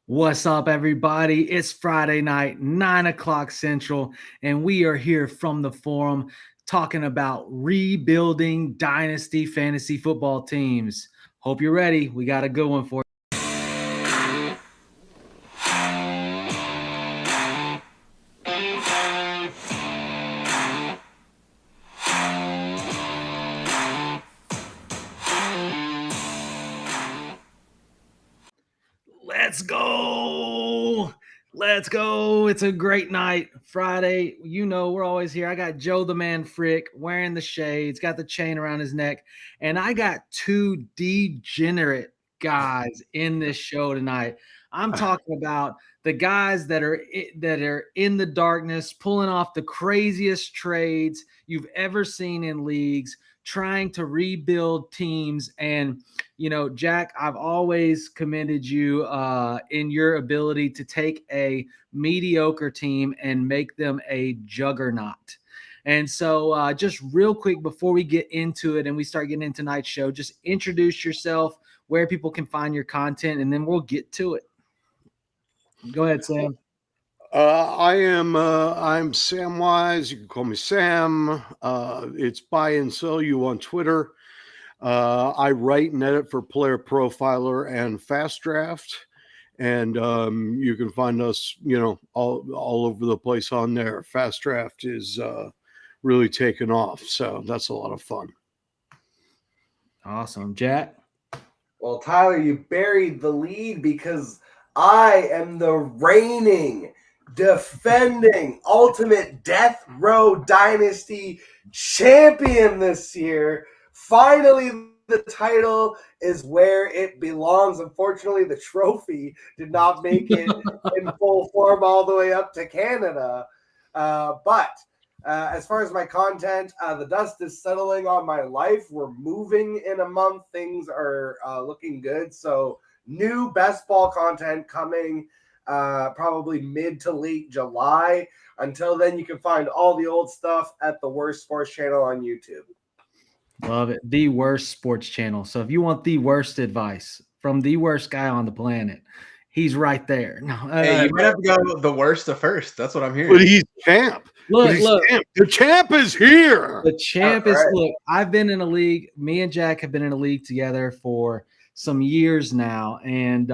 What's up, everybody? It's Friday night, 9 o'clock Central, and we are here from the forum talking about rebuilding dynasty fantasy football teams. Hope you're ready. We got a good one for you. Let's go. Let's go. It's a great night. Friday, we're always here. I got Joe the Man Frick wearing the shades, got the chain around his neck, and I got two degenerate guys in this show tonight. I'm talking about the guys that are in the darkness, pulling off the craziest trades you've ever seen in leagues, trying to rebuild teams. And Jack, I've always commended you in your ability to take a mediocre team and make them a juggernaut. And so, just real quick before we get into it and we start getting into tonight's show, just introduce yourself, where people can find your content, and then we'll get to it. Go ahead, Sam. I'm Samwise. You can call me Sam. It's buy and sell you on Twitter. I write and edit for Player Profiler and Fast Draft, and you can find us, all over the place on there. Fast Draft is really taken off, so that's a lot of fun. Awesome, Jack. Well, Tyler, you buried the lead because I am the reigning, defending, ultimate death row dynasty champion this year. Finally, the title is where it belongs. Unfortunately, the trophy did not make it in full form all the way up to Canada. But as far as my content, the dust is settling on my life. We're moving in a month. Things are looking good. So new best ball content coming probably mid to late July. Until then, you can find all the old stuff at the Worst Sports Channel on YouTube. Love it. The Worst Sports Channel. So if you want the worst advice from the worst guy on the planet, he's right there. No, Hey, you might have to go the worst to first. That's what I'm hearing. But he's champ. look. Champ. The champ is here. The champ is look. I've been in a league. Me and Jack have been in a league together for some years now, and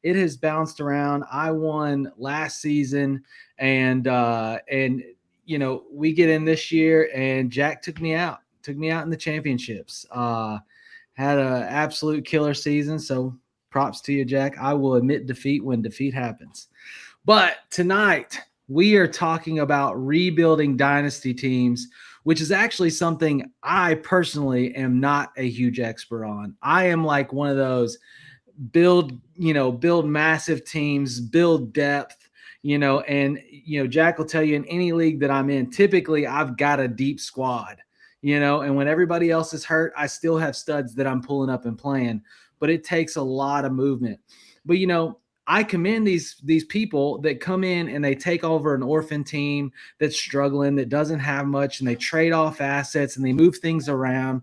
it has bounced around. I won last season, and we get in this year, and Jack took me out in the championships. Had an absolute killer season. So props to you, Jack. I will admit defeat when defeat happens. But tonight we are talking about rebuilding dynasty teams, which is actually something I personally am not a huge expert on. I am like one of those build massive teams, build depth, and Jack will tell you in any league that I'm in, typically I've got a deep squad. And when everybody else is hurt, I still have studs that I'm pulling up and playing, but it takes a lot of movement. But, I commend these people that come in and they take over an orphan team that's struggling, that doesn't have much, and they trade off assets and they move things around.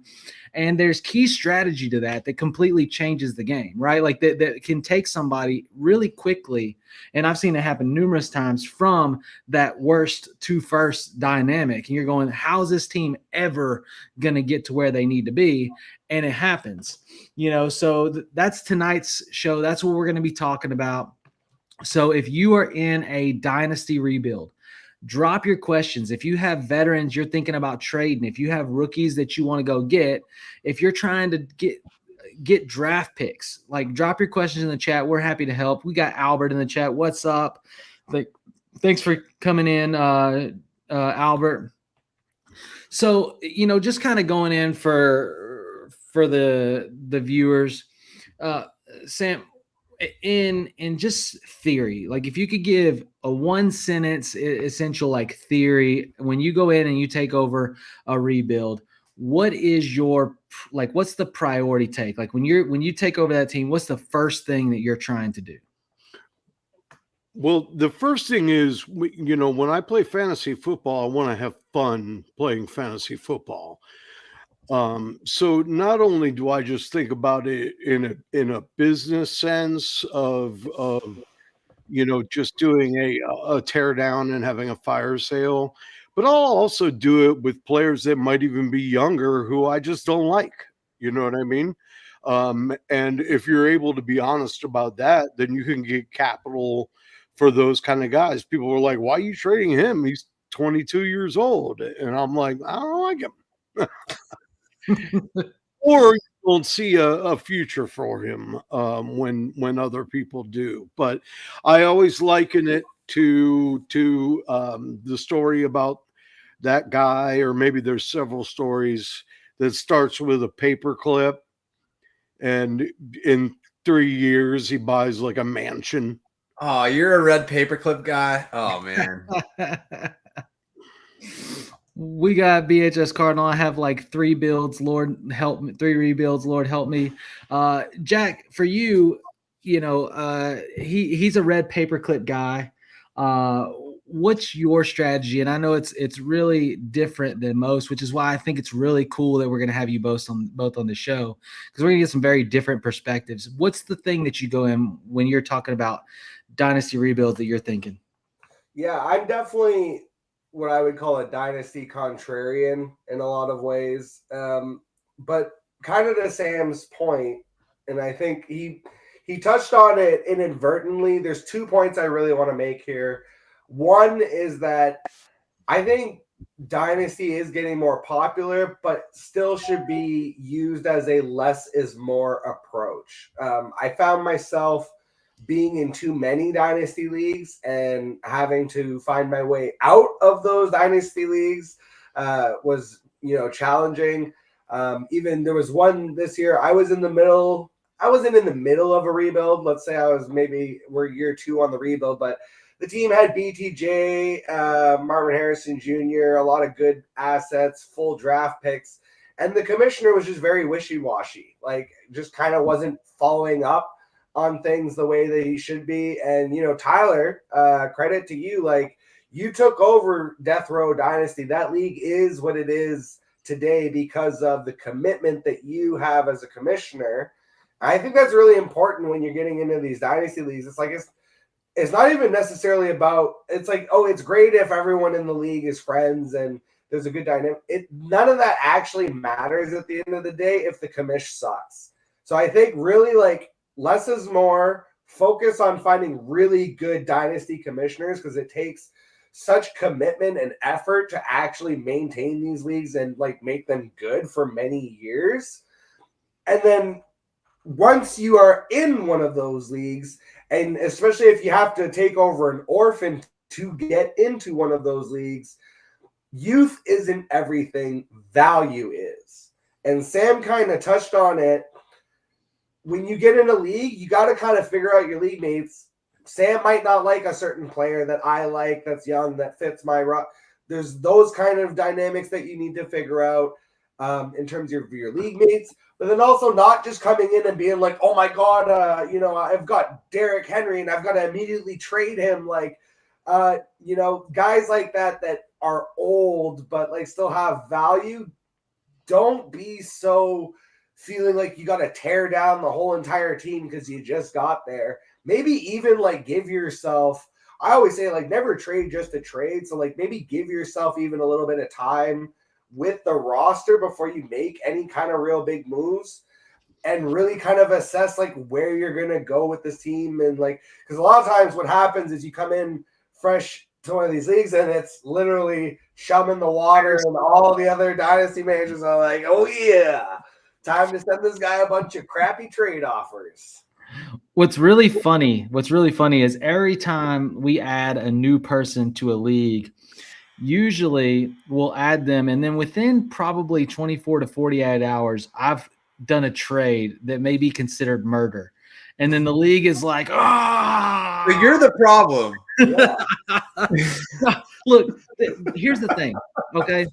And there's key strategy to that completely changes the game, right? Like that can take somebody really quickly. And I've seen it happen numerous times from that worst to first dynamic. And you're going, how's this team ever going to get to where they need to be? And it happens, so that's tonight's show. That's what we're going to be talking about. So if you are in a dynasty rebuild, drop your questions. If you have veterans you're thinking about trading, if you have rookies that you want to go get, if you're trying to get draft picks, like drop your questions in the chat. We're happy to help. We got Albert in the chat. What's up? Thanks for coming in, Albert. So, just kind of going in for the viewers, Sam, in just theory, like if you could give a one sentence essential like theory when you go in and you take over a rebuild, what is what's the priority take? Like when you take over that team, what's the first thing that you're trying to do? Well, the first thing is, when I play fantasy football, I want to have fun playing fantasy football. So not only do I just think about it in a business sense of just doing a tear down and having a fire sale. But I'll also do it with players that might even be younger who I just don't like. You know what I mean? And if you're able to be honest about that, then you can get capital for those kind of guys. People were like, why are you trading him? He's 22 years old. And I'm like, I don't like him. Or you don't see a future for him when other people do. But I always liken it to the story about that guy, or maybe there's several stories that starts with a paperclip, and in 3 years he buys like a mansion. Oh, you're a red paperclip guy. Oh man. We got BHS Cardinal. I have like 3 builds. Lord help me. 3 rebuilds. Lord help me. Jack, for you, he's a red paperclip guy. What's your strategy? And I know it's really different than most, which is why I think it's really cool that we're going to have you both on the show, because we're going to get some very different perspectives. What's the thing that you go in when you're talking about dynasty rebuilds that you're thinking? Yeah, I'm definitely what I would call a dynasty contrarian in a lot of ways. But kind of to Sam's point, and I think he touched on it inadvertently. There's 2 points I really want to make here. One is that I think dynasty is getting more popular, but still should be used as a less is more approach. I found myself being in too many dynasty leagues and having to find my way out of those dynasty leagues was, challenging. Even there was one this year. I wasn't in the middle of a rebuild. Let's say we're year 2 on the rebuild, but the team had BTJ, Marvin Harrison Jr., a lot of good assets, full draft picks. And the commissioner was just very wishy-washy, like just kind of wasn't following up on things the way that he should be. And, Tyler, credit to you. Like, you took over Death Row Dynasty. That league is what it is today because of the commitment that you have as a commissioner. I think that's really important when you're getting into these dynasty leagues. It's like, it's not even necessarily about, it's like, oh, it's great if everyone in the league is friends and there's a good dynamic. None of that actually matters at the end of the day if the commish sucks. So I think really, like, less is more. Focus on finding really good dynasty commissioners, because it takes such commitment and effort to actually maintain these leagues and like make them good for many years. And then once you are in one of those leagues, and especially if you have to take over an orphan to get into one of those leagues, youth isn't everything, value is. And Sam kind of touched on it. When you get in a league, you got to kind of figure out your league mates. Sam might not like a certain player that I like, that's young, that fits my There's those kind of dynamics that you need to figure out in terms of your league mates. But then also not just coming in and being like, oh my God, I've got Derrick Henry and I've got to immediately trade him. Like, guys like that are old but like still have value. Don't be so feeling like you got to tear down the whole entire team because you just got there. Maybe even like give yourself, I always say, like, never trade just to trade. So like maybe give yourself even a little bit of time with the roster before you make any kind of real big moves, and really kind of assess like where you're going to go with this team. And like, because a lot of times what happens is you come in fresh to one of these leagues and it's literally chum in the water, and all the other dynasty managers are like, oh yeah, time to send this guy a bunch of crappy trade offers. What's really funny is every time we add a new person to a league, usually we'll add them, and then within probably 24 to 48 hours, I've done a trade that may be considered murder. And then the league is like, ah, But you're the problem. Yeah. Look, here's the thing, okay?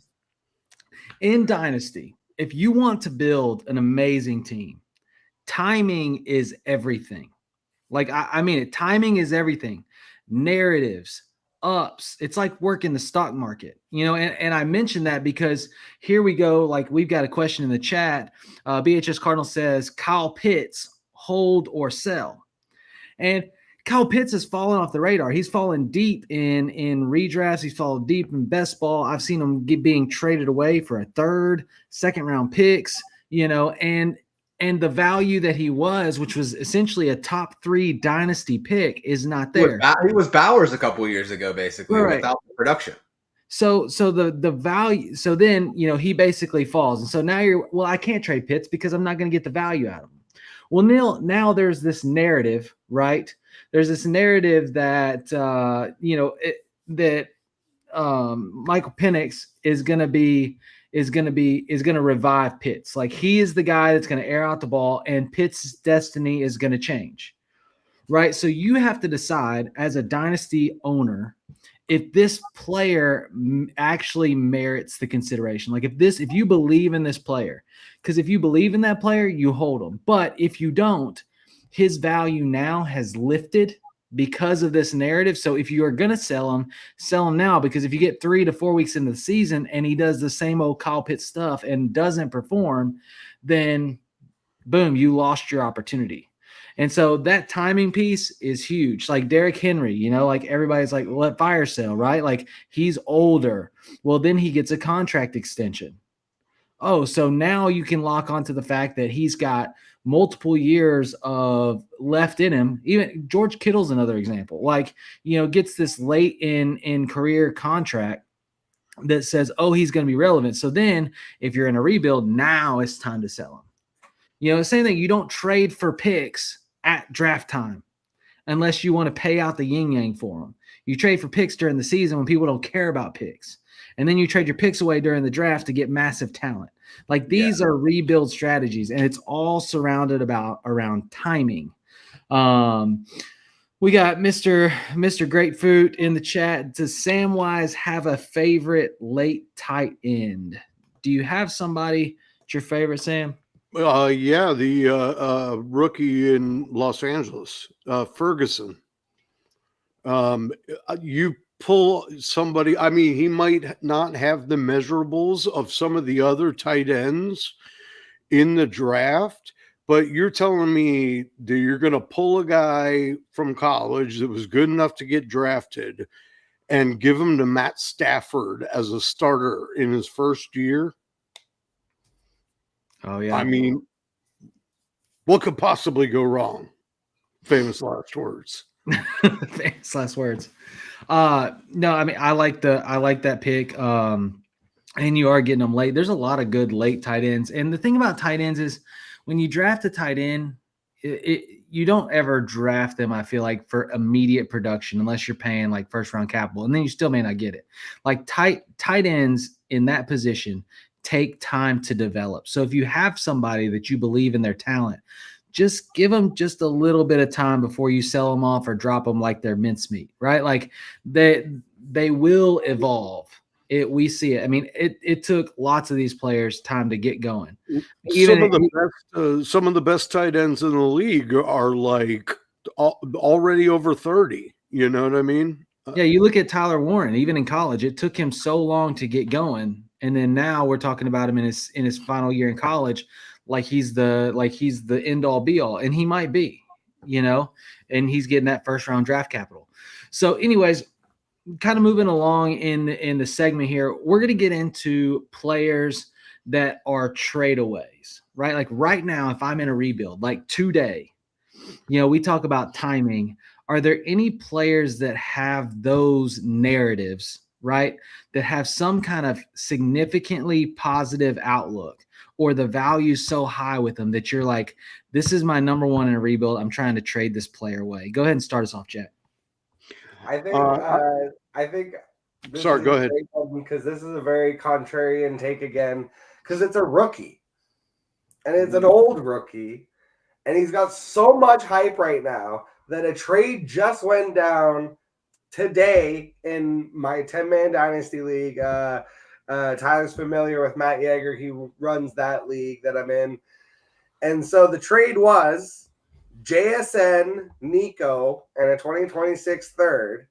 In Dynasty, if you want to build an amazing team, timing is everything. Like, I mean it. Timing is everything. Narratives, ups. It's like working the stock market, and I mentioned that because here we go. Like, we've got a question in the chat. BHS Cardinal says, Kyle Pitts, hold or sell? And Kyle Pitts has fallen off the radar. He's fallen deep in redrafts. He's fallen deep in best ball. I've seen him being traded away for a third, second round picks, and the value that he was, which was essentially a top 3 dynasty pick, is not there. He was Bowers a couple years ago, basically, Right. without the production. So the value, so then, he basically falls. And so now I can't trade Pitts because I'm not going to get the value out of him. Well, now there's this narrative, right? There's this narrative that, Michael Penix is going to revive Pitts. Like, he is the guy that's going to air out the ball, and Pitts' destiny is going to change, right? So you have to decide as a dynasty owner if this player actually merits the consideration. Like, if you believe in this player, because if you believe in that player, you hold him. But if you don't, his value now has lifted because of this narrative. So if you are going to sell him now, because if you get 3 to 4 weeks into the season and he does the same old Kyle Pitts stuff and doesn't perform, then boom, you lost your opportunity. And so that timing piece is huge. Like Derrick Henry, like everybody's like, let fire sale, right? Like, he's older. Well, then he gets a contract extension. Oh, so now you can lock onto the fact that he's got multiple years of left in him. Even George Kittle's another example. Like, gets this late in career contract that says, oh, he's going to be relevant. So then if you're in a rebuild, now it's time to sell him. Same thing. You don't trade for picks at draft time unless you want to pay out the yin yang for them. You trade for picks during the season when people don't care about picks. And then you trade your picks away during the draft to get massive talent. Like, these are rebuild strategies, and it's all surrounded around timing. We got Mr. Grapefruit in the chat. Does Samwise have a favorite late tight end? Do you have somebody that's your favorite, Sam? Yeah, the rookie in Los Angeles, Ferguson. You pull somebody, I mean, he might not have the measurables of some of the other tight ends in the draft, but you're telling me that you're going to pull a guy from college that was good enough to get drafted and give him to Matt Stafford as a starter in his first year? Oh, yeah. I mean, what could possibly go wrong? Famous last words. Famous last words. No, I mean, I like that pick. And you are getting them late. There's a lot of good late tight ends. And the thing about tight ends is when you draft a tight end, you don't ever draft them, I feel like, for immediate production unless you're paying like first round capital, and then you still may not get it. Like tight ends in that position take time to develop. So if you have somebody that you believe in their talent, just give them just a little bit of time before you sell them off or drop them like they're mincemeat, right? Like they will evolve. We see it. I mean, it took lots of these players time to get going. Some of the best tight ends in the league are like already over 30. You know what I mean? Yeah, you look at Tyler Warren. Even in college, it took him so long to get going, and then now we're talking about him in his final year in college, like he's the end all be all, and he might be, and he's getting that first round draft capital. So, anyways, kind of moving along in the segment here, we're going to get into players that are tradeaways, right? Like right now, if I'm in a rebuild, like today, we talk about timing. Are there any players that have those narratives, right, that have some kind of significantly positive outlook, or the value so high with them that you're like, this is my number one in a rebuild, I'm trying to trade this player away? Go ahead and start us off, Jack. I think Sorry, go ahead. Because this is a very contrarian take again, because it's a rookie. And it's an old rookie. And he's got so much hype right now that a trade just went down today in my 10-man Dynasty League. Tyler's familiar with Matt Yeager. He runs that league that I'm in. And so the trade was JSN, Nico, and a 2026 third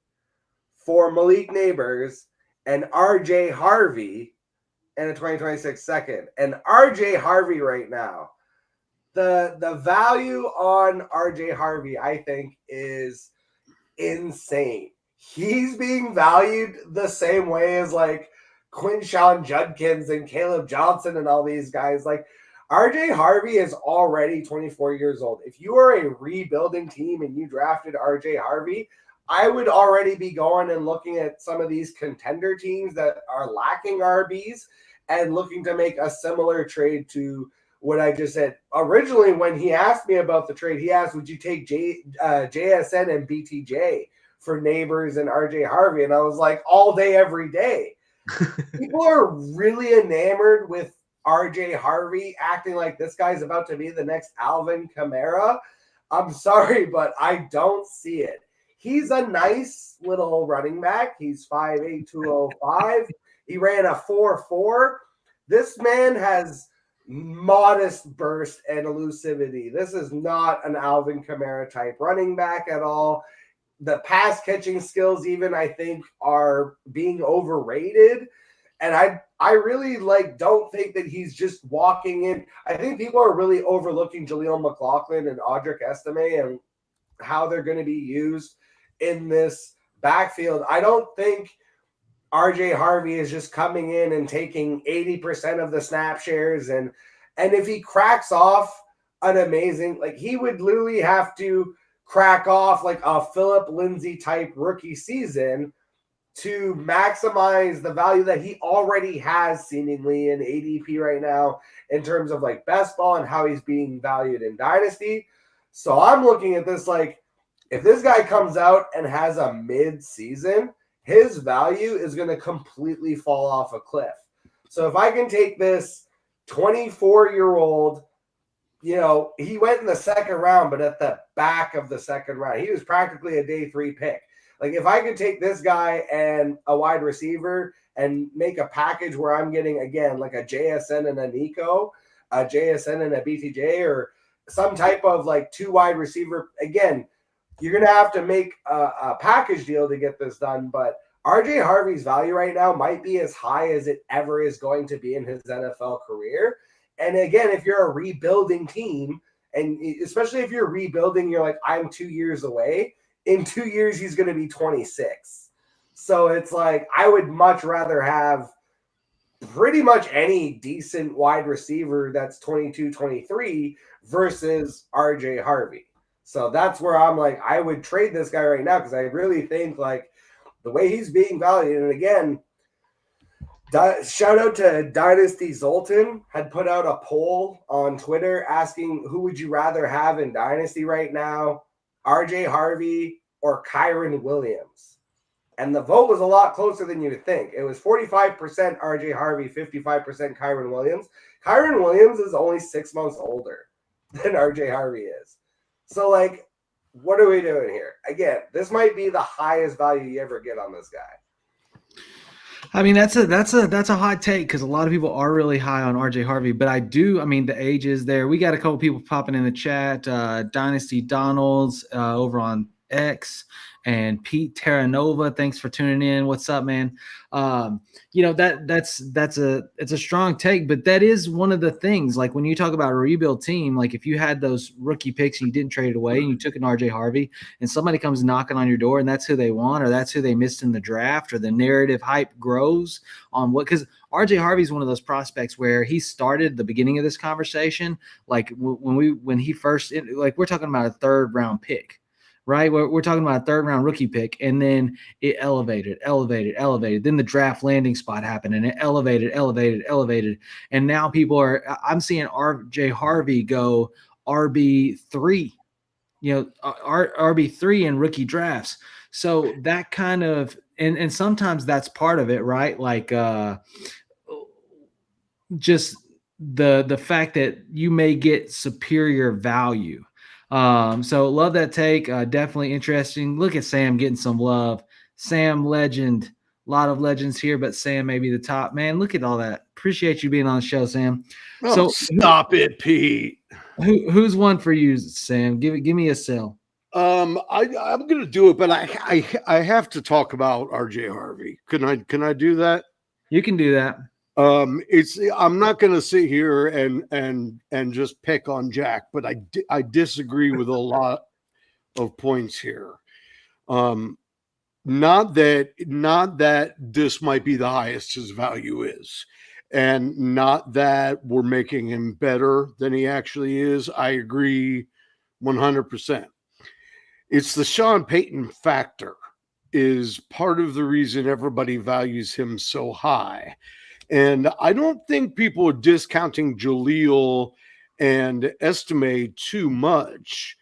for Malik Neighbors and RJ Harvey and a 2026 second. And RJ Harvey right now, the value on RJ Harvey, I think, is insane. He's being valued the same way as like Quinshawn Judkins and Caleb Johnson and all these guys. Like RJ Harvey is already 24 years old. If you are a rebuilding team and you drafted RJ Harvey, I would already be going and looking at some of these contender teams that are lacking RBs and looking to make a similar trade to what I just said. Originally, when he asked me about the trade, he asked, would you take JSN and BTJ for Neighbors and RJ Harvey? And I was like, all day, every day. People are really enamored with RJ Harvey, acting like this guy's about to be the next Alvin Kamara. I'm sorry, but I don't see it. He's a nice little running back. He's 5'8", 205. He ran a 4.4. This man has modest burst and elusivity. This is not an Alvin Kamara type running back at all. The pass catching skills even, I think, are being overrated. And I really don't think that he's just walking in. I think people are really overlooking Jaleel McLaughlin and Audric Estime and how they're going to be used in this backfield. I don't think RJ Harvey is just coming in and taking 80% of the snap shares. And if he cracks off an amazing, he would literally have to crack off like a Phillip Lindsay type rookie season to maximize the value that he already has seemingly in ADP right now in terms of best ball and how he's being valued in Dynasty. So I'm looking at this if this guy comes out and has a mid-season, his value is going to completely fall off a cliff. So if I can take this 24-year-old, he went in the second round, but at the back of the second round, he was practically a day 3 pick. If I could take this guy and a wide receiver and make a package where I'm getting, again, a JSN and a Nico, a JSN and a BTJ, or some type of 2 wide receiver, again, you're going to have to make a package deal to get this done. But RJ Harvey's value right now might be as high as it ever is going to be in his NFL career. And again, if you're a rebuilding team, and especially if you're rebuilding, you're I'm 2 years away. In 2 years, he's going to be 26. So it's I would much rather have pretty much any decent wide receiver that's 22, 23 versus RJ Harvey. So that's where I'm I would trade this guy right now because I really think the way he's being valued. And again, shout out to Dynasty Zoltan had put out a poll on Twitter asking who would you rather have in Dynasty right now, RJ Harvey or Kyron Williams. And the vote was a lot closer than you would think. It was 45% RJ Harvey, 55% Kyron Williams. Kyron Williams is only 6 months older than RJ Harvey is. So, what are we doing here? Again, this might be the highest value you ever get on this guy. I mean, that's a hot take because a lot of people are really high on RJ Harvey, but the age is there. We got a couple people popping in the chat. Dynasty Donalds over on X and Pete Terranova. Thanks for tuning in. What's up, man? It's a strong take, but that is one of the things. When you talk about a rebuild team, if you had those rookie picks and you didn't trade it away and you took an RJ Harvey and somebody comes knocking on your door and that's who they want or that's who they missed in the draft or the narrative hype grows on because RJ Harvey is one of those prospects where he started the beginning of this conversation. When he first, we're talking about a 3rd round pick. Right, we're talking about a 3rd round rookie pick, and then it elevated. Then the draft landing spot happened, and it elevated, and now I'm seeing RJ Harvey go RB3, RB3 in rookie drafts. So that kind of, and sometimes that's part of it, right? Just the fact that you may get superior value. So love that take. Definitely interesting. Look at Sam getting some love. Sam legend, a lot of legends here, but Sam may be the top. Man, look at all that. Appreciate you being on the show, Sam. Oh, so stop it, Pete. Who's one for you, Sam? Give me a sell. I'm gonna do it, but I have to talk about RJ Harvey. Can I do that? You can do that. I'm not going to sit here and just pick on Jack, but I disagree with a lot of points here. Not that this might be the highest his value is, and not that we're making him better than he actually is. I agree 100%. It's the Sean Payton factor is part of the reason everybody values him so high. And I don't think people are discounting Jaleel and Estimate too much,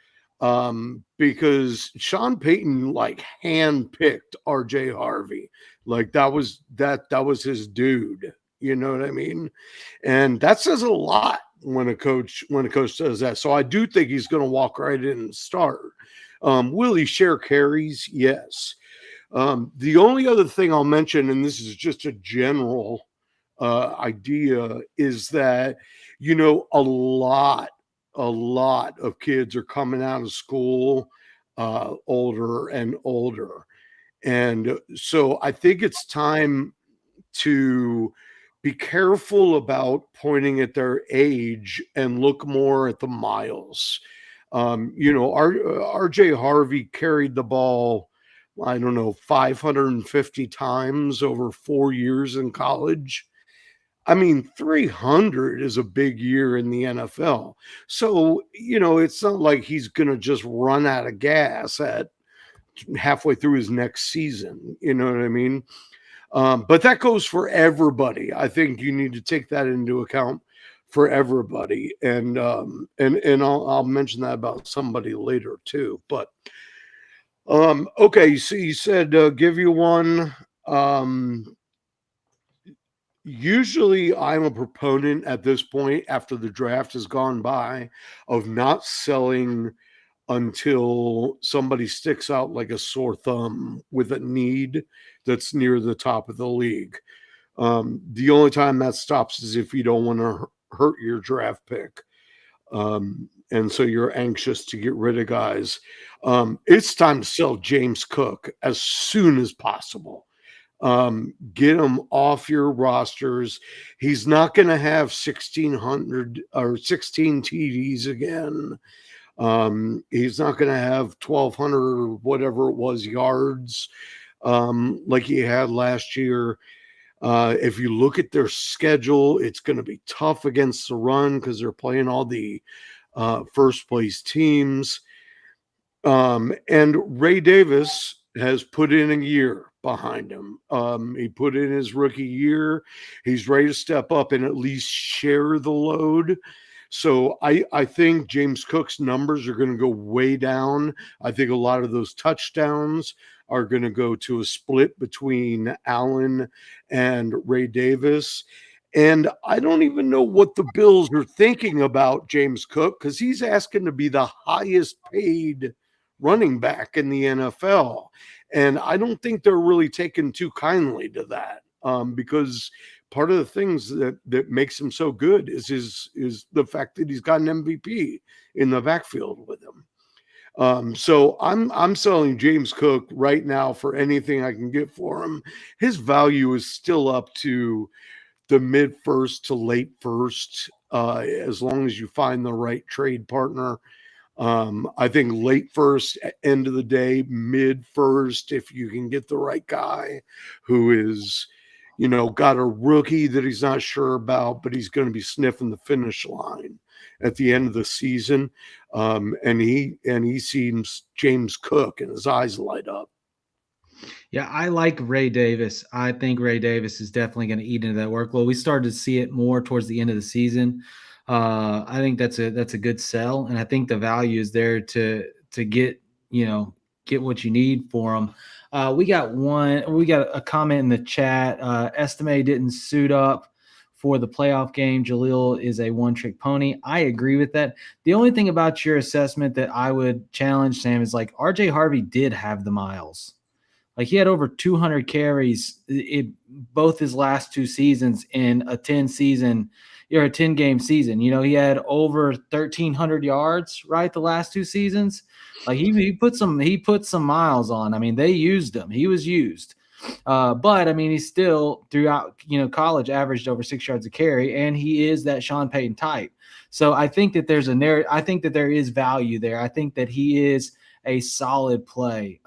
because Sean Payton like handpicked RJ Harvey. Like that was his dude. You know what I mean? And that says a lot when a coach does that. So I do think he's going to walk right in and start. Will he share carries? Yes. The only other thing I'll mention, and this is just a general idea, is that, you know, a lot of kids are coming out of school older and older. And so I think it's time to be careful about pointing at their age and look more at the miles. You know, RJ Harvey carried the ball, I don't know, 550 times over 4 years in college. I mean, 300 is a big year in the NFL. So, you know, it's not like he's going to just run out of gas at halfway through his next season. You know what I mean? But that goes for everybody. I think you need to take that into account for everybody. And I'll mention that about somebody later too. But okay, so you said give you one. Usually I'm a proponent at this point, after the draft has gone by, of not selling until somebody sticks out like a sore thumb with a need that's near the top of the league. The only time that stops is if you don't want to hurt your draft pick. And so you're anxious to get rid of guys. It's time to sell James Cook as soon as possible. Get him off your rosters. He's not going to have 1,600 or 16 TDs again. He's not going to have 1,200 or whatever it was yards like he had last year. If you look at their schedule, it's going to be tough against the run because they're playing all the first place teams. And Ray Davis has put in a year behind him. He put in his rookie year. He's ready to step up and at least share the load. So I think James Cook's numbers are going to go way down. I think a lot of those touchdowns are going to go to a split between Allen and Ray Davis. And I don't even know what the Bills are thinking about James Cook, because he's asking to be the highest paid running back in the NFL. And I don't think they're really taking too kindly to that, because part of the things that makes him so good is the fact that he's got an MVP in the backfield with him. So I'm selling James Cook right now for anything I can get for him. His value is still up to the mid first to late first, as long as you find the right trade partner. I think late first, end of the day, mid first, if you can get the right guy who is, you know, got a rookie that he's not sure about, but he's going to be sniffing the finish line at the end of the season. And he seems James Cook and his eyes light up. Yeah, I like Ray Davis. I think Ray Davis is definitely going to eat into that workload. We started to see it more towards the end of the season. I think that's a good sell, and I think the value is there to get what you need for them. We got a comment in the chat. Estime didn't suit up for the playoff game. Jaleel is a one-trick pony. I agree with that. The only thing about your assessment that I would challenge, Sam, is like RJ Harvey did have the miles. Like he had over 200 carries both his last two seasons in a 10 game season. You know, he had over 1,300 yards, right? The last two seasons. Like he put some miles on. I mean, they used him. He was used. But I mean, he still throughout, college averaged over 6 yards a carry, and he is that Sean Payton type. So I think that I think that there is value there. I think that he is a solid play.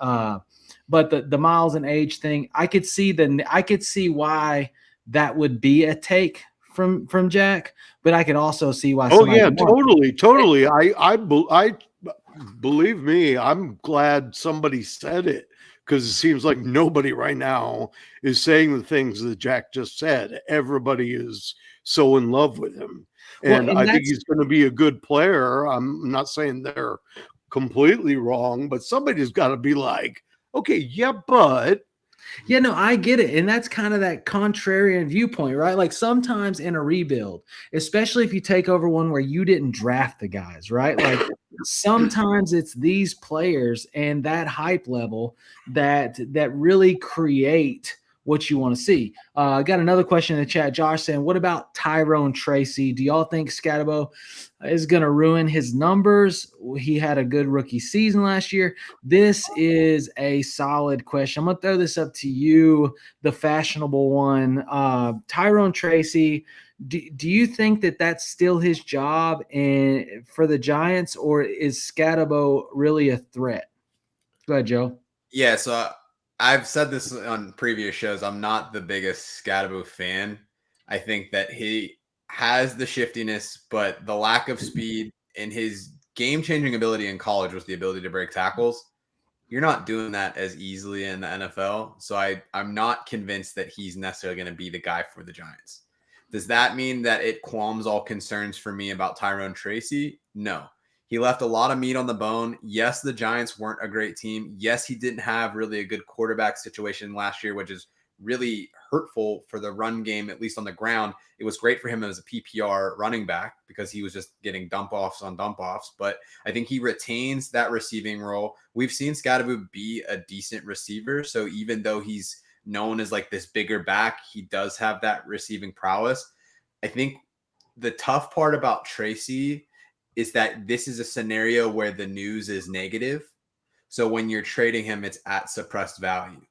But the miles and age thing, I could see why that would be a take from Jack, but I could also see why Oh somebody yeah, would want it. totally. I believe me. I'm glad somebody said it because it seems like nobody right now is saying the things that Jack just said. Everybody is so in love with him, Well, and and I think that's he's going to be a good player. I'm not saying they're completely wrong, but somebody's got to be like, okay, yeah, but Yeah, no, I get it. And that's kind of that contrarian viewpoint, right? Like sometimes in a rebuild, especially if you take over one where you didn't draft the guys, right? Like sometimes it's these players and that hype level that really create what you want to see. I got another question in the chat. Josh saying, what about Tyrone Tracy? Do y'all think Scatabo is going to ruin his numbers? He had a good rookie season last year. This is a solid question. I'm going to throw this up to you, the fashionable one. Tyrone Tracy, do you think that that's still his job for the Giants, or is Scatabo really a threat? Go ahead, Joe. Yeah, so I've said this on previous shows. I'm not the biggest Scatabo fan. I think that he has the shiftiness, but the lack of speed and his game-changing ability in college was the ability to break tackles. You're not doing that as easily in the NFL. So I'm not convinced that he's necessarily going to be the guy for the Giants. Does that mean that it qualms all concerns for me about Tyrone Tracy? No. He left a lot of meat on the bone. Yes, the Giants weren't a great team. Yes, he didn't have really a good quarterback situation last year, which is really hurtful for the run game, at least on the ground. It was great for him as a PPR running back because he was just getting dump offs on dump offs. But I think he retains that receiving role. We've seen Scatabo be a decent receiver. So even though he's known as like this bigger back, he does have that receiving prowess. I think the tough part about Tracy is that this is a scenario where the news is negative. So when you're trading him, it's at suppressed value.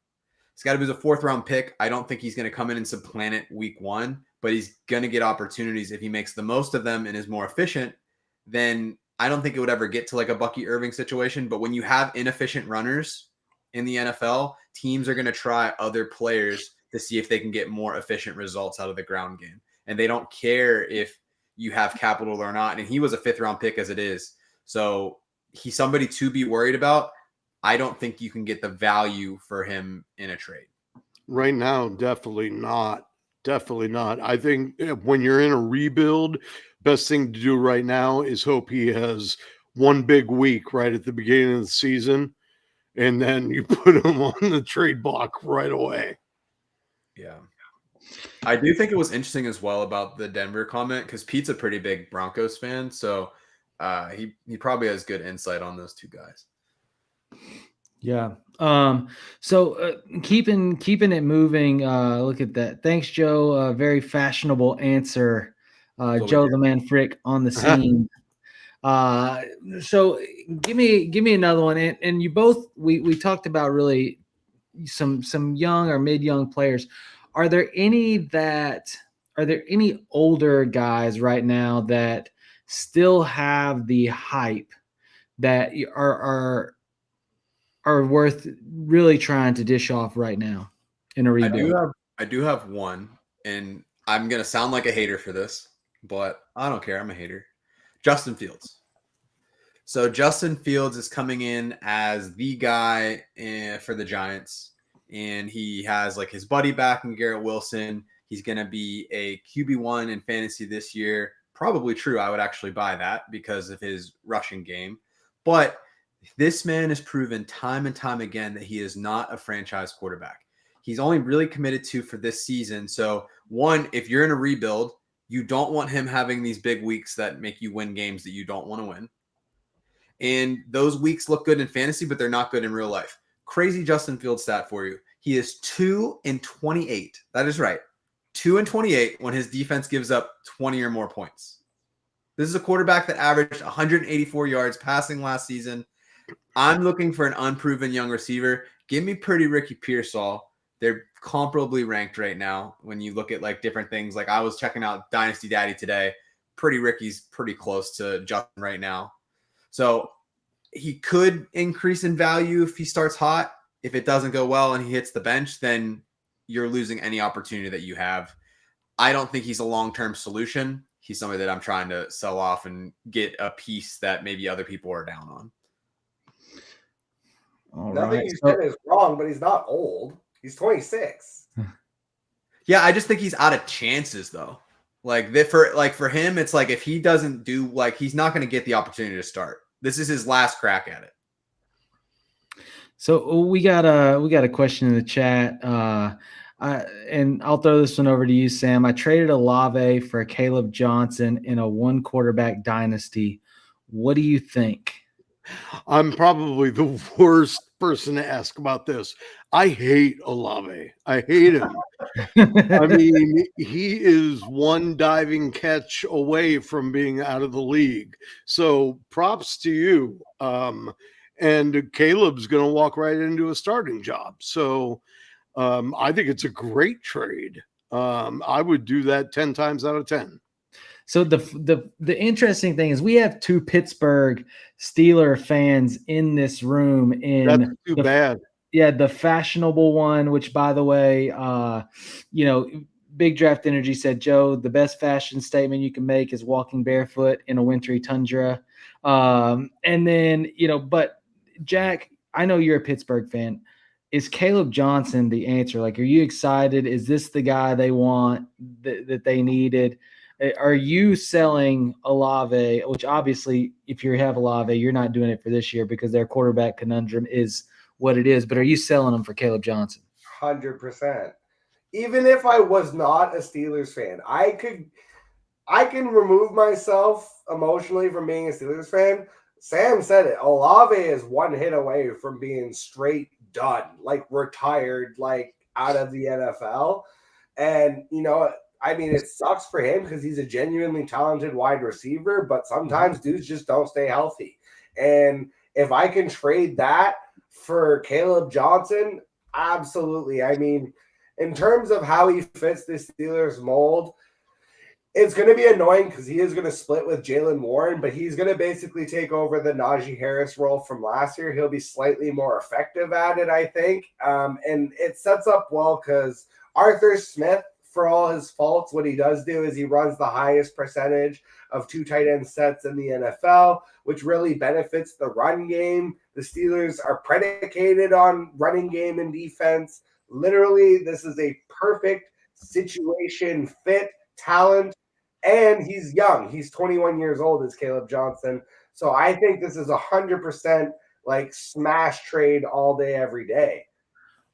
Scatterby's a 4th-round pick. I don't think he's going to come in and supplant it week 1, but he's going to get opportunities if he makes the most of them and is more efficient. Then I don't think it would ever get to like a Bucky Irving situation. But when you have inefficient runners in the NFL, teams are going to try other players to see if they can get more efficient results out of the ground game. And they don't care if you have capital or not. And he was a 5th-round pick as it is. So he's somebody to be worried about. I don't think you can get the value for him in a trade. right now, definitely not. Definitely not. I think when you're in a rebuild, best thing to do right now is hope he has one big week right at the beginning of the season, and then you put him on the trade block right away. Yeah. I do think it was interesting as well about the Denver comment because Pete's a pretty big Broncos fan. So he probably has good insight on those two guys. Yeah. So keeping it moving. Look at that. Thanks, Joe. Very fashionable answer. Joe the Man Frick on the scene. So give me another one. And you both we talked about really some young or mid-young players. Are there any older guys right now that still have the hype that are worth really trying to dish off right now in a rebuild? I do have one, and I'm gonna sound like a hater for this, but I don't care. I'm a hater. Justin Fields. So Justin Fields is coming in as the guy for the Giants, and he has like his buddy back in Garrett Wilson. He's going to be a QB1 in fantasy this year. Probably true. I would actually buy that because of his rushing game. But this man has proven time and time again that he is not a franchise quarterback. He's only really committed to for this season. So one, if you're in a rebuild, you don't want him having these big weeks that make you win games that you don't want to win. And those weeks look good in fantasy, but they're not good in real life. Crazy Justin Fields stat for you. He is 2-28. That is right. 2-28 when his defense gives up 20 or more points. This is a quarterback that averaged 184 yards passing last season. I'm looking for an unproven young receiver. Give me Pretty Ricky Pearsall. They're comparably ranked right now when you look at like different things. Like I was checking out Dynasty Daddy today. Pretty Ricky's pretty close to Justin right now. So he could increase in value if he starts hot. if it doesn't go well and he hits the bench, then you're losing any opportunity that you have. I don't think he's a long-term solution. He's somebody that I'm trying to sell off and get a piece that maybe other people are down on. Nothing you said is wrong, but he's not old. He's 26. Yeah, I just think he's out of chances though. For him, it's like if he doesn't do he's not going to get the opportunity to start. This is his last crack at it. So we got a question in the chat, and I'll throw this one over to you, Sam. I traded Olave for Caleb Johnson in a 1-quarterback dynasty. What do you think? I'm probably the worst person to ask about this. I hate Olave. I hate him. I mean, he is one diving catch away from being out of the league. So props to you. And Caleb's going to walk right into a starting job. So I think it's a great trade. I would do that 10 times out of 10. So the interesting thing is we have 2 Pittsburgh Steeler fans in this room. That's too bad. Yeah, the fashionable one, which by the way, Big Draft Energy said, Joe, the best fashion statement you can make is walking barefoot in a wintry tundra. And then, but Jack, I know you're a Pittsburgh fan. Is Caleb Johnson the answer? Like, are you excited? Is this the guy they want that they needed? Are you selling Olave, which obviously if you have Olave, you're not doing it for this year because their quarterback conundrum is what it is, but are you selling them for Caleb Johnson? 100%. Even if I was not a Steelers fan, I can remove myself emotionally from being a Steelers fan. Sam said it. Olave is one hit away from being straight done, like retired, like out of the NFL. And, it sucks for him because he's a genuinely talented wide receiver, but sometimes dudes just don't stay healthy. And if I can trade that for Caleb Johnson, absolutely. I mean, in terms of how he fits the Steelers mold, it's going to be annoying because he is going to split with Jaylen Warren, but he's going to basically take over the Najee Harris role from last year. He'll be slightly more effective at it, I think. And it sets up well because Arthur Smith, for all his faults, what he does do is he runs the highest percentage of 2 tight end sets in the NFL, which really benefits the run game. The Steelers are predicated on running game and defense. Literally, this is a perfect situation fit. Talent, and he's young. He's 21 years old as Caleb Johnson. So I think this is 100% like smash trade all day, every day.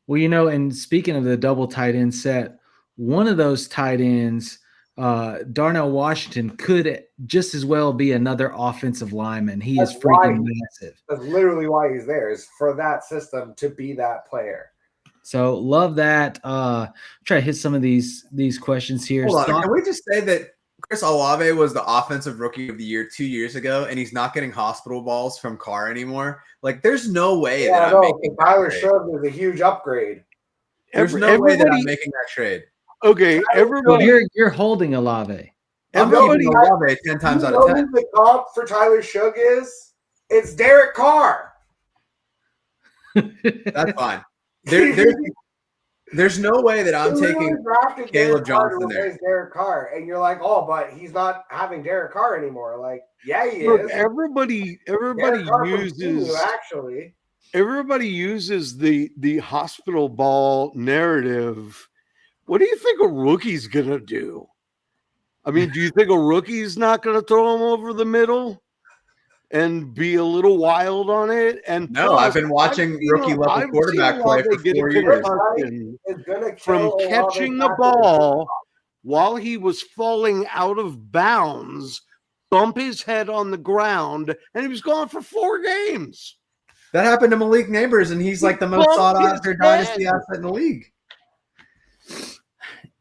Well, and speaking of the double tight end set, one of those tight ends, Darnell Washington, could just as well be another offensive lineman. He is freaking massive. That's literally why he's there, is for that system to be that player. So love that. Try to hit some of these questions here. Hold on. Can we just say that Chris Olave was the offensive rookie of the year 2 years ago, and he's not getting hospital balls from Carr anymore? Like, there's no way that I'm making Tyler Suggs is a huge upgrade. There's no way that I'm making that trade. Okay, everybody. Well, you're holding Olave. I'm keeping Olave 10 times out of 10. The comp for Tyler Suggs is it's Derek Carr. That's fine. There's no way that I'm taking Caleb Johnson there. Derek Carr, and you're like, oh, but he's not having Derek Carr anymore. Like, yeah, he Look, is. Everybody uses the hospital ball narrative. What do you think a rookie's gonna do? I mean, do you think a rookie's not gonna throw him over the middle and be a little wild on it? And no, plus, I've been watching rookie level quarterback play for 4 years. From catching the ball while he was falling out of bounds, bump his head on the ground, and he was gone for 4 games. That happened to Malik Neighbors, and he's like the most sought after dynasty asset in the league.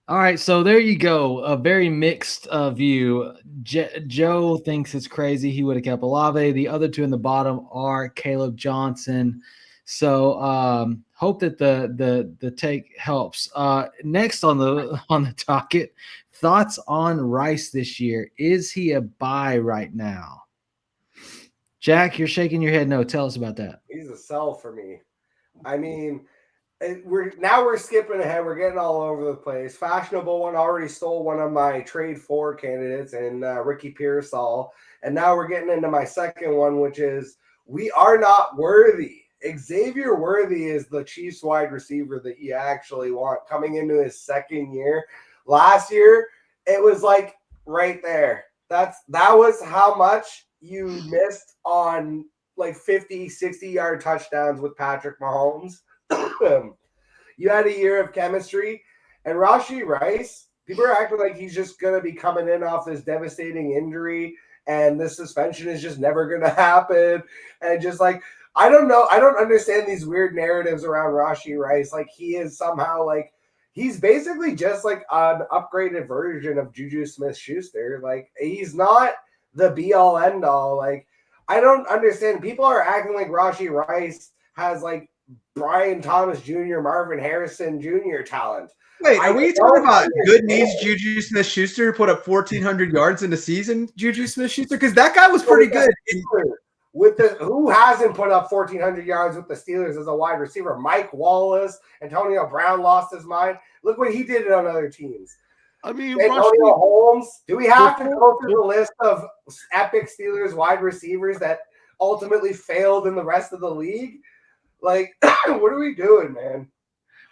All right, so there you go. A very mixed view. Joe thinks it's crazy. He would have kept Olave. The other 2 in the bottom are Caleb Johnson. So hope that the take helps. Next on the docket, thoughts on Rice this year. Is he a buy right now? Jack, you're shaking your head no. Tell us about that. He's a sell for me. I mean, we're skipping ahead. We're getting all over the place. Fashionable one already stole one of my trade for candidates and Ricky Pearsall, and now we're getting into my second one, which is we are not worthy. Xavier Worthy is the Chiefs wide receiver that you actually want coming into his second year. Last year, it was like right there. That was how much you missed on like 50, 60-yard touchdowns with Patrick Mahomes. You had a year of chemistry, and Rashee Rice, people are acting like he's just going to be coming in off this devastating injury and this suspension is just never going to happen. And just like, I don't know. I don't understand these weird narratives around Rashee Rice. Like, he is somehow like, he's basically just like an upgraded version of Juju Smith-Schuster. Like, he's not the be-all, end-all. Like, I don't understand. People are acting like Rashee Rice has like Brian Thomas Jr., Marvin Harrison Jr. talent. Wait, are we talking about good needs Juju Smith-Schuster put up 1,400 yards in a season? Juju Smith-Schuster, because that guy was pretty good. With the who hasn't put up 1,400 yards with the Steelers as a wide receiver? Mike Wallace, Antonio Brown lost his mind. Look what he did on other teams. I mean, Antonio Holmes. Do we have to go through the list of epic Steelers wide receivers that ultimately failed in the rest of the league? Like, what are we doing, man?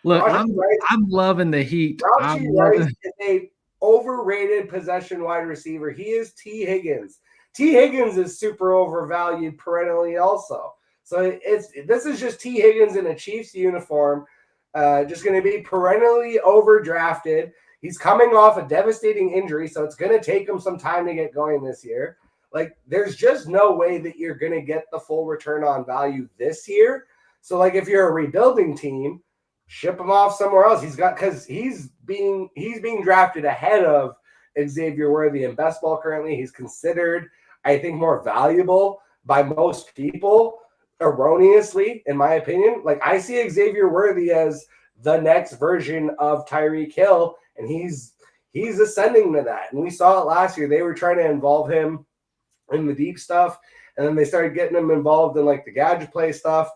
Look, I'm loving the heat. Rashee Rice is a overrated possession wide receiver. He is T. Higgins. T. Higgins is super overvalued perennially also. So this is just T. Higgins in a Chiefs uniform, just going to be perennially overdrafted. He's coming off a devastating injury, so it's going to take him some time to get going this year. Like, there's just no way that you're going to get the full return on value this year. So, like, if you're a rebuilding team, ship him off somewhere else. Because he's being drafted ahead of Xavier Worthy in best ball currently. He's considered, I think, more valuable by most people, erroneously, in my opinion. Like, I see Xavier Worthy as the next version of Tyreek Hill, and he's ascending to that. And we saw it last year. They were trying to involve him in the deep stuff, and then they started getting him involved in like the gadget play stuff.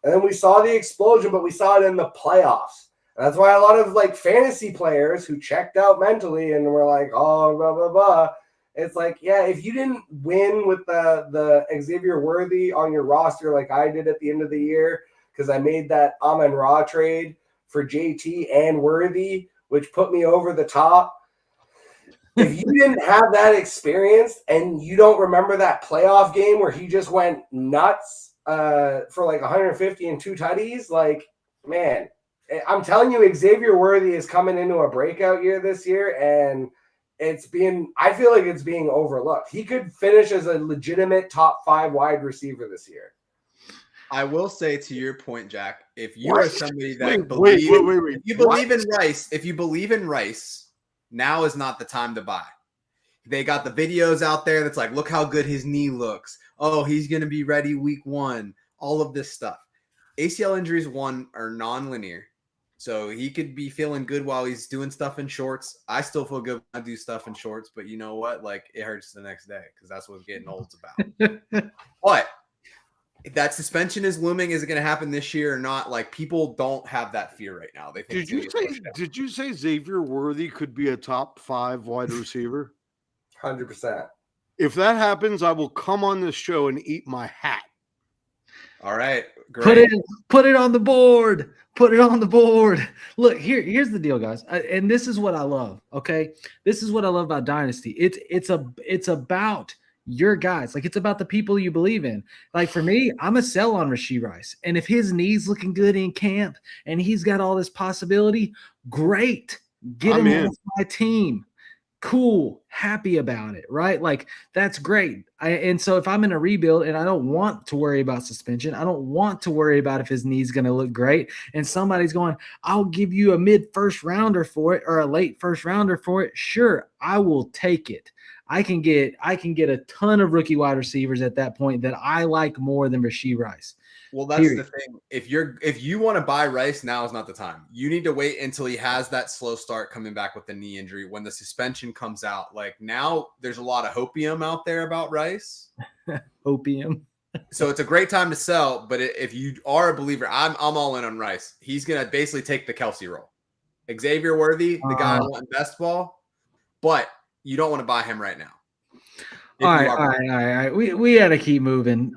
And then we saw the explosion, but we saw it in the playoffs. And that's why a lot of like fantasy players who checked out mentally and were like, oh, blah, blah, blah. It's like, yeah, if you didn't win with the Xavier Worthy on your roster like I did at the end of the year, because I made that Amon-Ra trade for JT and Worthy, which put me over the top. If you didn't have that experience and you don't remember that playoff game where he just went nuts for like 150 and 2 tutties, like, man, I'm telling you, Xavier Worthy is coming into a breakout year this year, and I feel like it's being overlooked. He could finish as a legitimate top 5 wide receiver this year. I will say, to your point, Jack, if you are somebody that if you believe in Rice, now is not the time to buy. They got the videos out there that's like, look how good his knee looks. Oh, he's going to be ready week 1. All of this stuff. ACL injuries, are non-linear. So he could be feeling good while he's doing stuff in shorts. I still feel good when I do stuff in shorts, but you know what? Like, it hurts the next day because that's what getting old's about. But if that suspension is looming, is it going to happen this year or not? Like, people don't have that fear right now. They think did you say Xavier Worthy could be a top 5 wide receiver? 100%. If that happens, I will come on this show and eat my hat. All right. Great. Put it on the board. Put it on the board. Look, here's the deal, guys. And this is what I love. Okay. This is what I love about Dynasty. It's about your guys. Like, it's about the people you believe in. Like, for me, I'm a sell on Rashee Rice. And if his knee's looking good in camp and he's got all this possibility, great. Get him on my team. Cool, happy about it, right? Like, that's great. And so if I'm in a rebuild and I don't want to worry about suspension, I don't want to worry about if his knee's going to look great, and somebody's going, I'll give you a mid first rounder for it or a late first rounder for it. Sure, I will take it. I can get a ton of rookie wide receivers at that point that I like more than Rashee Rice. Well, that's the thing. If you want to buy Rice, now is not the time. You need to wait until he has that slow start coming back with the knee injury. When the suspension comes out, like, now there's a lot of hopium out there about Rice. Opium. So it's a great time to sell. But if you are a believer, I'm all in on Rice. He's gonna basically take the Kelsey role. Xavier Worthy, the guy I want in best ball, but you don't want to buy him right now. All right. We got to keep moving.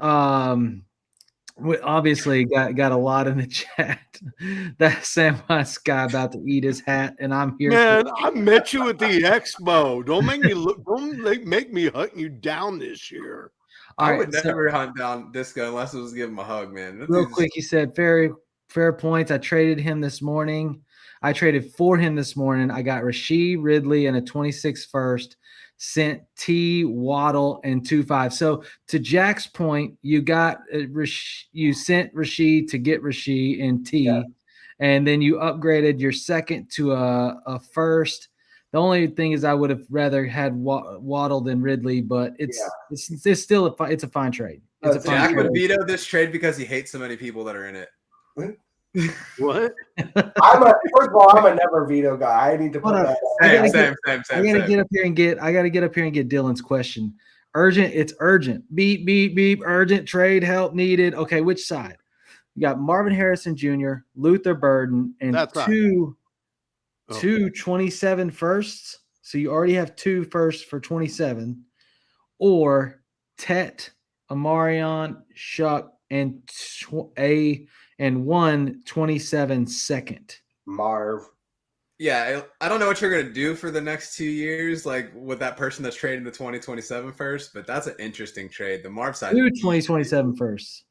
We obviously got a lot in the chat. That Samwise guy about to eat his hat, and I'm here. Man, I met you at the expo. Don't make me look. Don't make me hunt you down this year. I would never hunt down Disco unless it was give him a hug, man. Real quick, he said fair points. I traded him this morning. I traded for him this morning. I got Rasheed Ridley and a 26 first. Sent T, Waddle, and 2-5. So to Jack's point, you got you sent Rasheed to get Rasheed and T, and then you upgraded your second to a first. The only thing is I would have rather had Waddle than Ridley, but it's still it's a fine trade. Jack would veto this trade because he hates so many people that are in it. What? First of all, I'm a never veto guy. I need to put that. Same. I gotta get up here and get Dylan's question. Urgent. It's urgent. Beep, beep, beep. Urgent trade help needed. Okay, which side? You got Marvin Harrison Jr., Luther Burden, and two 27 firsts. So you already have 2 firsts for 27, or Tet, Amarion, Shuck, and one 27 second. Marv. Yeah, I don't know what you're going to do for the next 2 years, like with that person that's trading the 2027 first, but that's an interesting trade. The Marv side. 2 2027 firsts.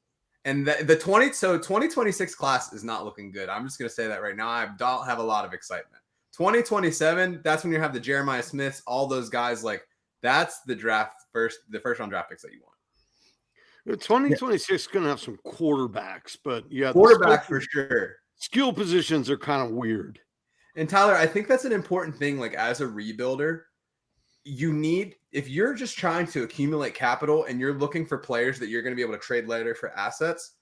And the 2026 class is not looking good. I'm just going to say that right now. I don't have a lot of excitement. 2027, that's when you have the Jeremiah Smiths, all those guys, like that's the first round draft picks that you want. 2026 is going to have some quarterbacks, but quarterback for sure. Skill positions are kind of weird. And Tyler, I think that's an important thing. Like as a rebuilder, if you're just trying to accumulate capital and you're looking for players that you're going to be able to trade later for assets,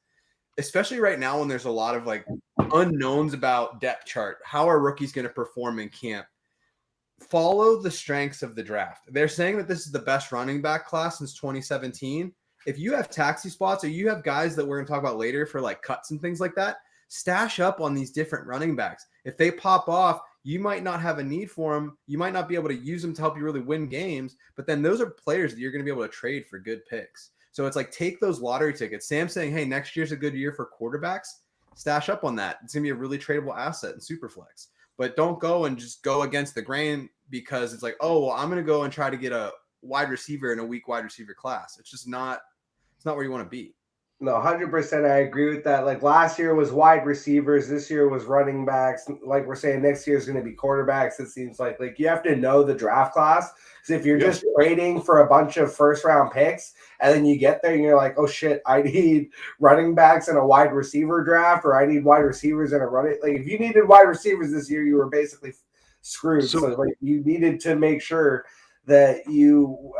especially right now when there's a lot of like unknowns about depth chart, how are rookies going to perform in camp? Follow the strengths of the draft. They're saying that this is the best running back class since 2017. If you have taxi spots or you have guys that we're going to talk about later for like cuts and things like that, stash up on these different running backs. If they pop off, you might not have a need for them. You might not be able to use them to help you really win games, but then those are players that you're going to be able to trade for good picks. So it's like, take those lottery tickets. Sam's saying, hey, next year's a good year for quarterbacks. Stash up on that. It's going to be a really tradable asset in Superflex. But don't go and just go against the grain because it's like, oh, well, I'm going to go and try to get a wide receiver in a weak wide receiver class. It's just not where you want to be. No, 100%. I agree with that. Like last year was wide receivers. This year was running backs. Like we're saying, next year is going to be quarterbacks. It seems like you have to know the draft class. Because if you're just trading for a bunch of first round picks and then you get there and you're like, oh shit, I need running backs in a wide receiver draft, or I need wide receivers in a running. Like if you needed wide receivers this year, you were basically screwed. So like you needed to make sure that you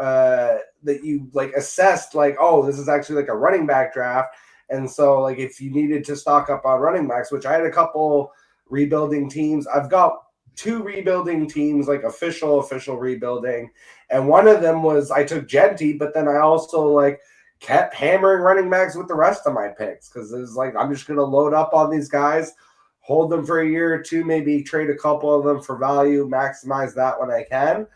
like assessed like, oh, this is actually like a running back draft. And so like if you needed to stock up on running backs, which I had a couple rebuilding teams, I've got 2 rebuilding teams, like official rebuilding. And one of them was I took Genty, but then I also like kept hammering running backs with the rest of my picks because it was like I'm just going to load up on these guys, hold them for a year or two, maybe trade a couple of them for value, maximize that when I can.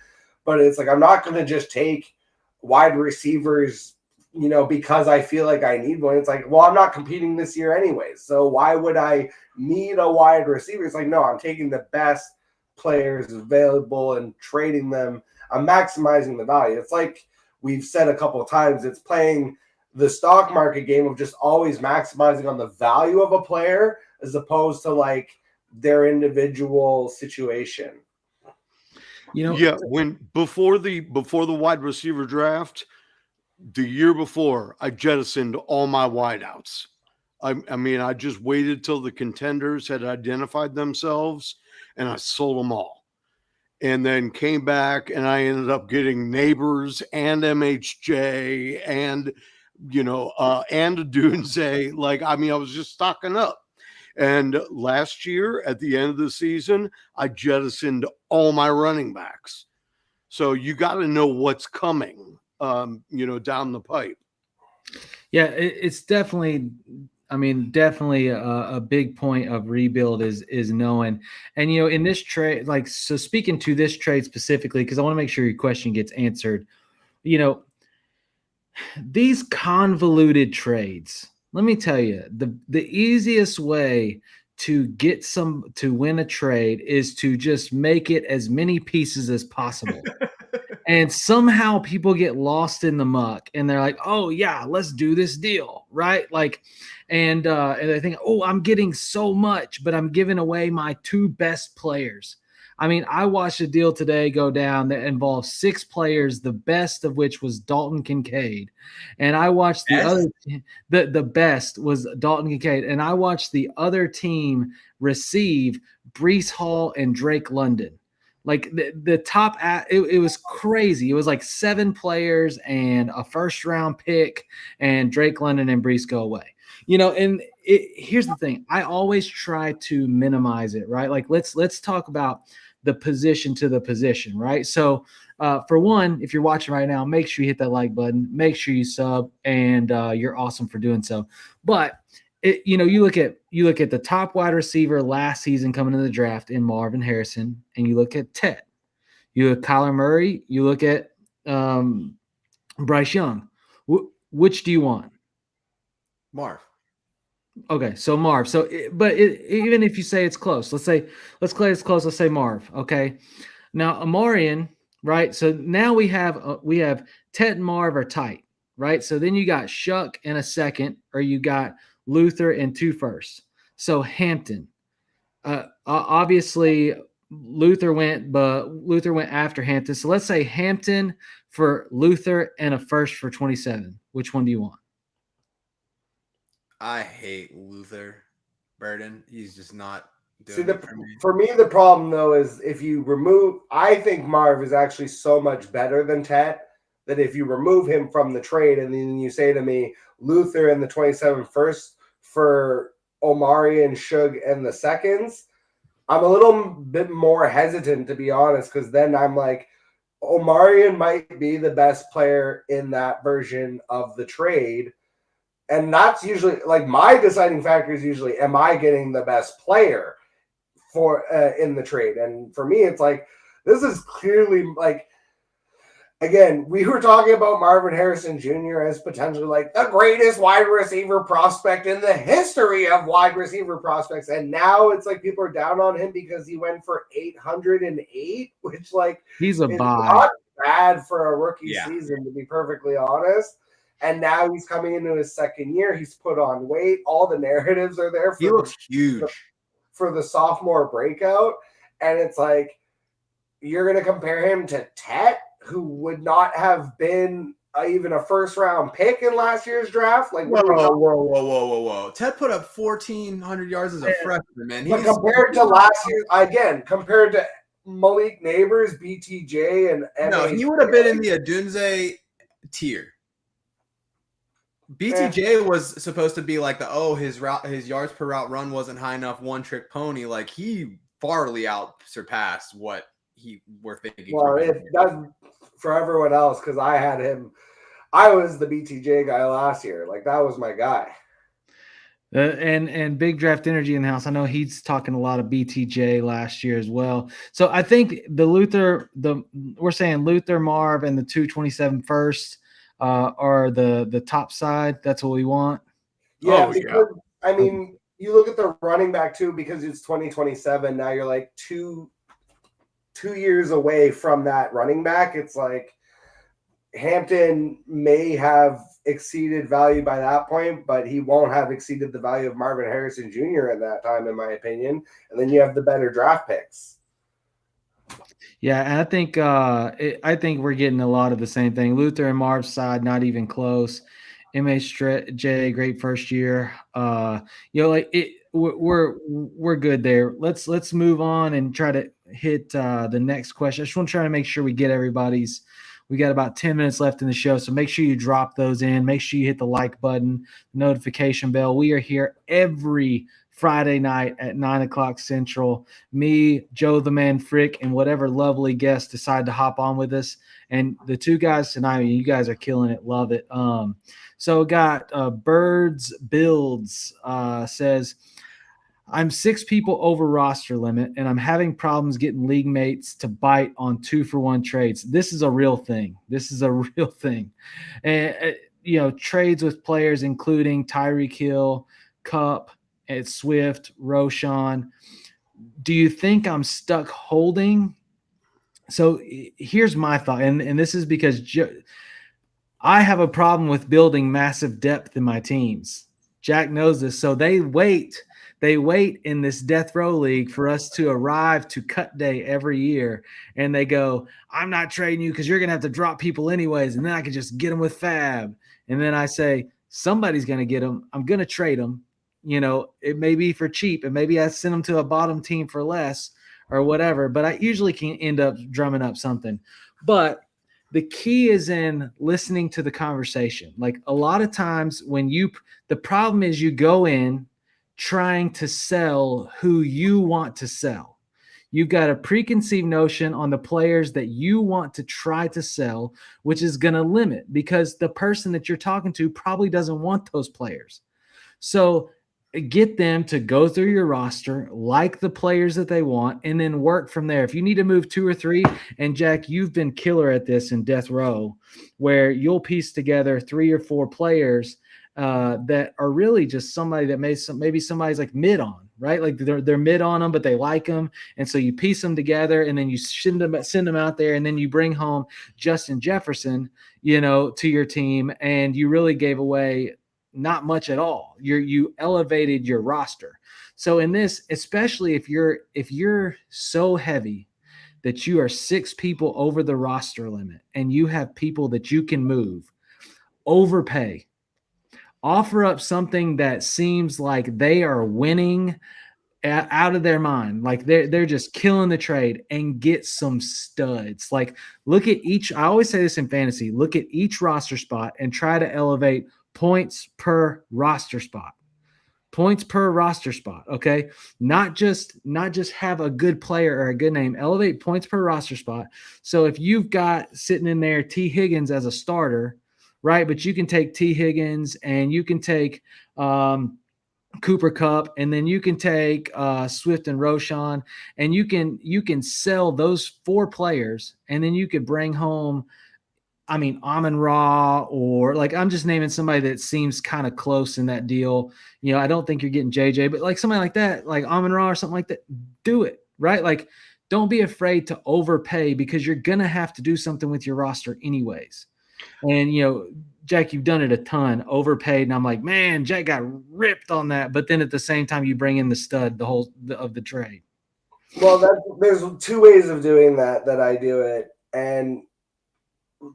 But it's like I'm not going to just take wide receivers, because I feel like I need one. It's like, well, I'm not competing this year anyway, so why would I need a wide receiver? It's like, no, I'm taking the best players available and trading them. I'm maximizing the value. It's like we've said a couple of times, it's playing the stock market game of just always maximizing on the value of a player as opposed to like their individual situation. When before the wide receiver draft, the year before, I jettisoned all my wideouts. I mean, I just waited till the contenders had identified themselves, and I sold them all. And then came back, and I ended up getting Neighbors and MHJ and and a Dunze. Like, I mean, I was just stocking up. And last year, at the end of the season, I jettisoned all my running backs. So you got to know what's coming, down the pipe. Yeah, it's definitely. I mean, definitely a big point of rebuild is knowing, and in this trade, like so. Speaking to this trade specifically, because I want to make sure your question gets answered. You know, these convoluted trades. Let me tell you, the easiest way to win a trade is to just make it as many pieces as possible. And somehow people get lost in the muck and they're like, oh yeah, let's do this deal, right? Like, and they think, oh, I'm getting so much, but I'm giving away my two best players. I mean, I watched a deal today go down that involved 6 players, the best of which was Dalton Kincaid. And I watched the best was Dalton Kincaid. And I watched the other team receive Brees Hall and Drake London. Like the top, it was crazy. It was like 7 players and a first round pick, and Drake London and Brees go away. And here's the thing: I always try to minimize it, right? Like let's talk about the position to the position, right? So, for one, if you're watching right now, make sure you hit that like button, make sure you sub, and you're awesome for doing so. But you look at the top wide receiver last season coming into the draft in Marvin Harrison, and you look at Ted, you look at Kyler Murray, you look at Bryce Young. Which do you want? Marv. Okay, so Marv. So, even if you say it's close, let's say it's close. Let's say Marv. Okay, now Amarian, right? So now we have Ted and Marv are tight, right? So then you got Shuck in a second, or you got Luther and 2 firsts. So Hampton, obviously Luther went after Hampton. So let's say Hampton for Luther and a first for 27. Which one do you want? I hate Luther Burden. He's just not doing See, it for me. for me, the problem though is if you remove, I think Marv is actually so much better than Ted that if you remove him from the trade and then you say to me Luther and the 27 first for Omari and Shug and the seconds, I'm a little bit more hesitant, to be honest, because then I'm like, Omarion might be the best player in that version of the trade. And that's usually like my deciding factor is usually, am I getting the best player for in the trade? And for me, it's like, this is clearly like, again, we were talking about Marvin Harrison Jr. as potentially like the greatest wide receiver prospect in the history of wide receiver prospects. And now it's like people are down on him because he went for 808, which like he's a is buy. not bad for a rookie season, to be perfectly honest. And now he's coming into his second year. He's put on weight. All the narratives are there. He looks huge for the sophomore breakout. And it's like, you're going to compare him to Tet, who would not have been even a first-round pick in last year's draft. Like, whoa! Ted put up 1,400 yards as a freshman, man. But compared to last year, again, compared to Malik Neighbors, BTJ, and no, he would have been in the Adunze tier. BTJ was supposed to be like his yards per route run wasn't high enough, one-trick pony. Like, he farly out surpassed what we're thinking. Well, that's for everyone else, because I had him. I was the BTJ guy last year. Like, that was my guy. And Big Draft Energy in the house. I know he's talking a lot of BTJ last year as well. So I think we're saying Luther, Marv, and the 227 first are the top side. That's what we want. Yeah, I mean, you look at the running back too, because it's 2027. Now you're like two years away from that running back. It's like Hampton may have exceeded value by that point, but he won't have exceeded the value of Marvin Harrison Jr. at that time, in my opinion. And then you have the better draft picks. Yeah, and I think we're getting a lot of the same thing. Luther and Marv's side, not even close. MHJ, great first year. We're good there. Let's move on and try to hit the next question. I just want to try to make sure we get everybody's. We got about 10 minutes left in the show, so make sure you drop those in. Make sure you hit the like button, notification bell. We are here every Friday night at 9 o'clock Central. Me, Joe the Man Frick, and whatever lovely guests decide to hop on with us. And the two guys tonight, you guys are killing it. Love it. So got Birds Builds says, I'm 6 people over roster limit, and I'm having problems getting league mates to bite on 2-for-1 trades. This is a real thing. And trades with players including Tyreek Hill, Cup, and Swift, Roshan. Do you think I'm stuck holding? So here's my thought, and this is because I have a problem with building massive depth in my teams. Jack knows this, so they wait in this death row league for us to arrive to cut day every year, and they go, I'm not trading you because you're going to have to drop people anyways, and then I can just get them with Fab. And then I say, somebody's going to get them. I'm going to trade them. It may be for cheap, and maybe I send them to a bottom team for less or whatever, but I usually can end up drumming up something. But the key is in listening to the conversation. Like a lot of times the problem is you go in trying to sell who you want to sell. You've got a preconceived notion on the players that you want to try to sell, which is going to limit because the person that you're talking to probably doesn't want those players. So get them to go through your roster, like the players that they want, and then work from there. If you need to move 2 or 3, and Jack, you've been killer at this in Death Row, where you'll piece together 3 or 4 players that are really just somebody that maybe somebody's like mid on, right? Like they're mid on them, but they like them. And so you piece them together and then you send them out there, and then you bring home Justin Jefferson, to your team, and you really gave away not much at all. You elevated your roster. So in this, especially if you're so heavy that you are 6 people over the roster limit and you have people that you can move, overpay. Offer up something that seems like they are winning out of their mind, like they're just killing the trade, and get some studs. Like look at each. I always say this in fantasy: look at each roster spot and try to elevate points per roster spot. Points per roster spot. Okay, not just have a good player or a good name. Elevate points per roster spot. So if you've got sitting in there T. Higgins as a starter, right? But you can take T. Higgins and you can take Cooper Kupp, and then you can take Swift and Roshan, and you can sell those 4 players, and then you could bring home, Amon-Ra, or like I'm just naming somebody that seems kind of close in that deal. I don't think you're getting JJ, but like somebody like that, like Amon-Ra or something like that, do it, right? Like don't be afraid to overpay because you're going to have to do something with your roster anyways. And, Jack, you've done it a ton, overpaid. And I'm like, man, Jack got ripped on that. But then at the same time, you bring in the stud, of the trade. Well, there's 2 ways of doing that I do it. And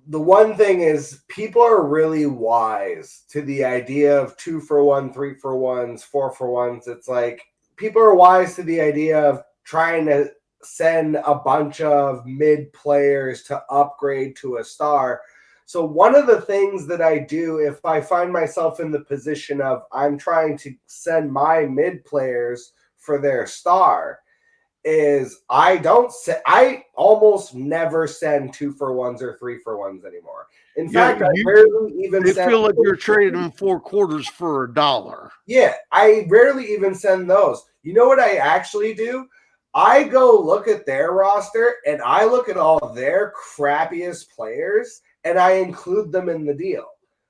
the one thing is people are really wise to the idea of 2-for-1, 3-for-1s, 4-for-1s. It's like people are wise to the idea of trying to send a bunch of mid players to upgrade to a star. So one of the things that I do if I find myself in the position of I'm trying to send my mid players for their star is I almost never send 2-for-1s or 3-for-1s anymore. In fact, I rarely even send. They feel like you're trading them 4 quarters for $1. Yeah, I rarely even send those. You know what I actually do? I go look at their roster and I look at all their crappiest players and I include them in the deal.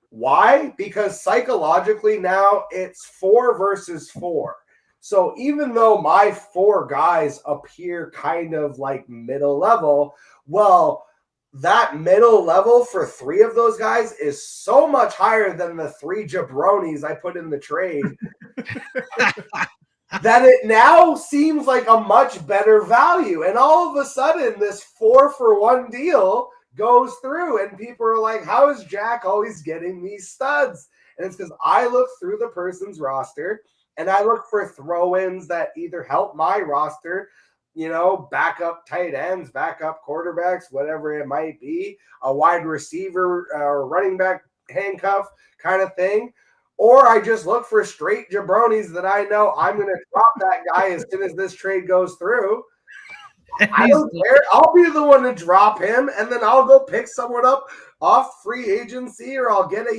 Why? Because psychologically now it's 4 versus 4. So even though my 4 guys appear kind of like middle level, well, that middle level for 3 of those guys is so much higher than the 3 jabronis I put in the trade that it now seems like a much better value. And all of a sudden, this 4-for-1 deal goes through, and people are like, how is Jack always getting these studs? And it's because I look through the person's roster, and I look for throw-ins that either help my roster, backup tight ends, backup quarterbacks, whatever it might be, a wide receiver or running back handcuff kind of thing, or I just look for straight jabronis that I know I'm going to drop that guy as soon as this trade goes through. I don't care. I'll be the one to drop him, and then I'll go pick someone up off free agency, or I'll get a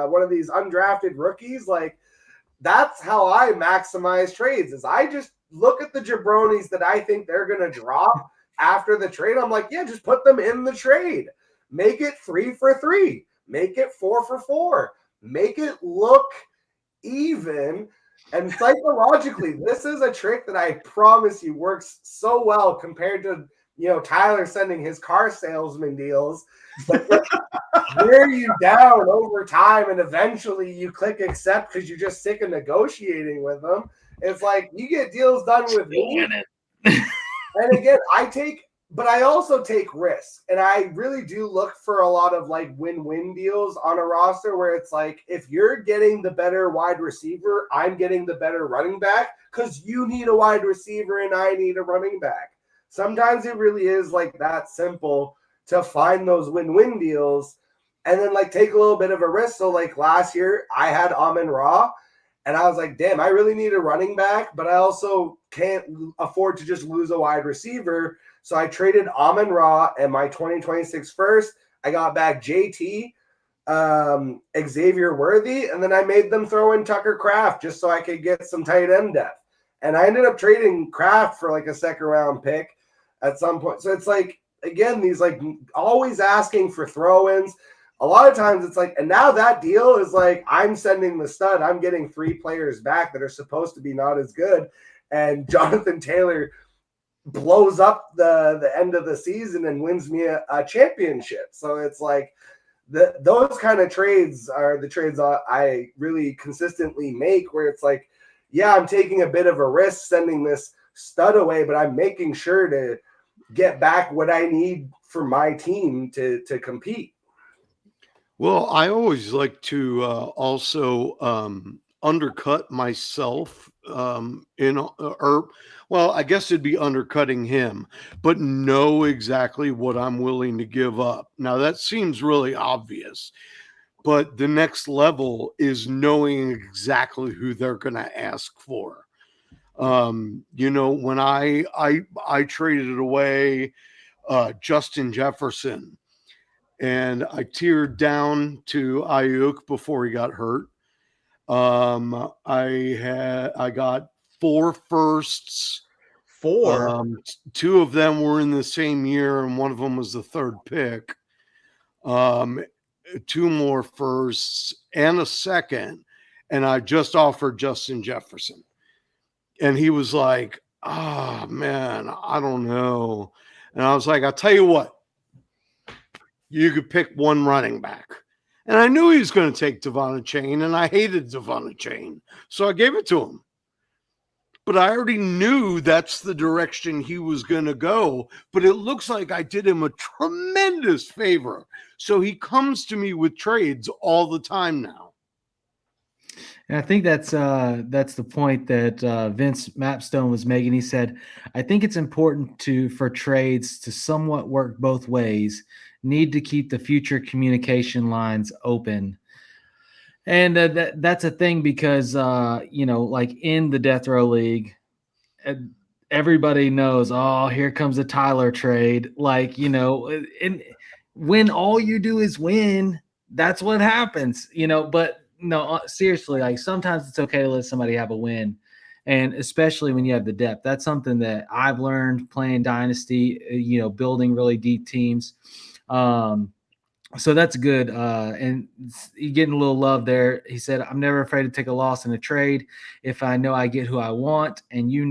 one of these undrafted rookies. Like, that's how I maximize trades. Is I just look at the jabronis that I think they're going to drop after the trade. I'm like, yeah, just put them in the trade. Make it 3 for 3. Make it 4 for 4. Make it look even. And psychologically, this is a trick that I promise you works so well compared to, Tyler sending his car salesman deals. But wear you down over time, and eventually you click accept because you're just sick of negotiating with them. It's like you get deals done with me. And again, I also take risks, and I really do look for a lot of like win-win deals on a roster where it's like, if you're getting the better wide receiver, I'm getting the better running back because you need a wide receiver and I need a running back. Sometimes it really is like that simple to find those win-win deals and then like take a little bit of a risk. So like last year I had Amon-Ra, and I was like, damn, I really need a running back, but I also can't afford to just lose a wide receiver. So I traded Amon-Ra and my 2026 first. I got back JT, Xavier Worthy, and then I made them throw in Tucker Kraft just so I could get some tight end depth. And I ended up trading Kraft for like a second round pick at some point. So it's like, again, these like always asking for throw-ins. A lot of times it's like, and now that deal is like, I'm sending the stud. I'm getting 3 players back that are supposed to be not as good. And Jonathan Taylor blows up the end of the season and wins me a championship. So it's like those kind of trades are the trades I really consistently make, where it's like, yeah, I'm taking a bit of a risk sending this stud away, but I'm making sure to get back what I need for my team to compete. Well, I always like to also undercut myself I guess it'd be undercutting him, but know exactly what I'm willing to give up. Now that seems really obvious, but the next level is knowing exactly who they're going to ask for. When I traded away Justin Jefferson, and I tiered down to Ayuk before he got hurt. I got 4 firsts. 4. 2 of them were in the same year, and one of them was the 3rd pick. 2 more firsts and a second, and I just offered Justin Jefferson. And he was like, "Oh man, I don't know." And I was like, "I'll tell you what, you could pick one running back." And I knew he was going to take Devon Chain, and I hated Devon Chain. So I gave it to him. But I already knew that's the direction he was going to go. But it looks like I did him a tremendous favor. So he comes to me with trades all the time now. And I think that's the point that Vince Mapstone was making. He said, I think it's important for trades to somewhat work both ways, need to keep the future communication lines open. And that's a thing because, like in the Death Row League, everybody knows, oh, here comes a Tyler trade. Like, and when all you do is win, that's what happens, but no, seriously, like sometimes it's okay to let somebody have a win. And especially when you have the depth, that's something that I've learned playing Dynasty, building really deep teams. So that's good. And you're getting a little love there. He said, I'm never afraid to take a loss in a trade if I know I get who I want, and you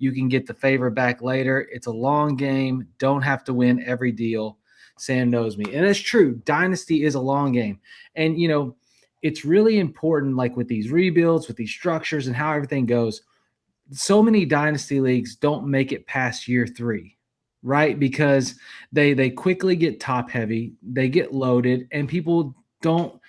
can get the favor back later. It's a long game. Don't have to win every deal. Sam knows me. And it's true. Dynasty is a long game. And, it's really important, like with these rebuilds, with these structures and how everything goes. So many Dynasty leagues don't make it past year 3. Right? Because they quickly get top heavy, they get loaded, and people don't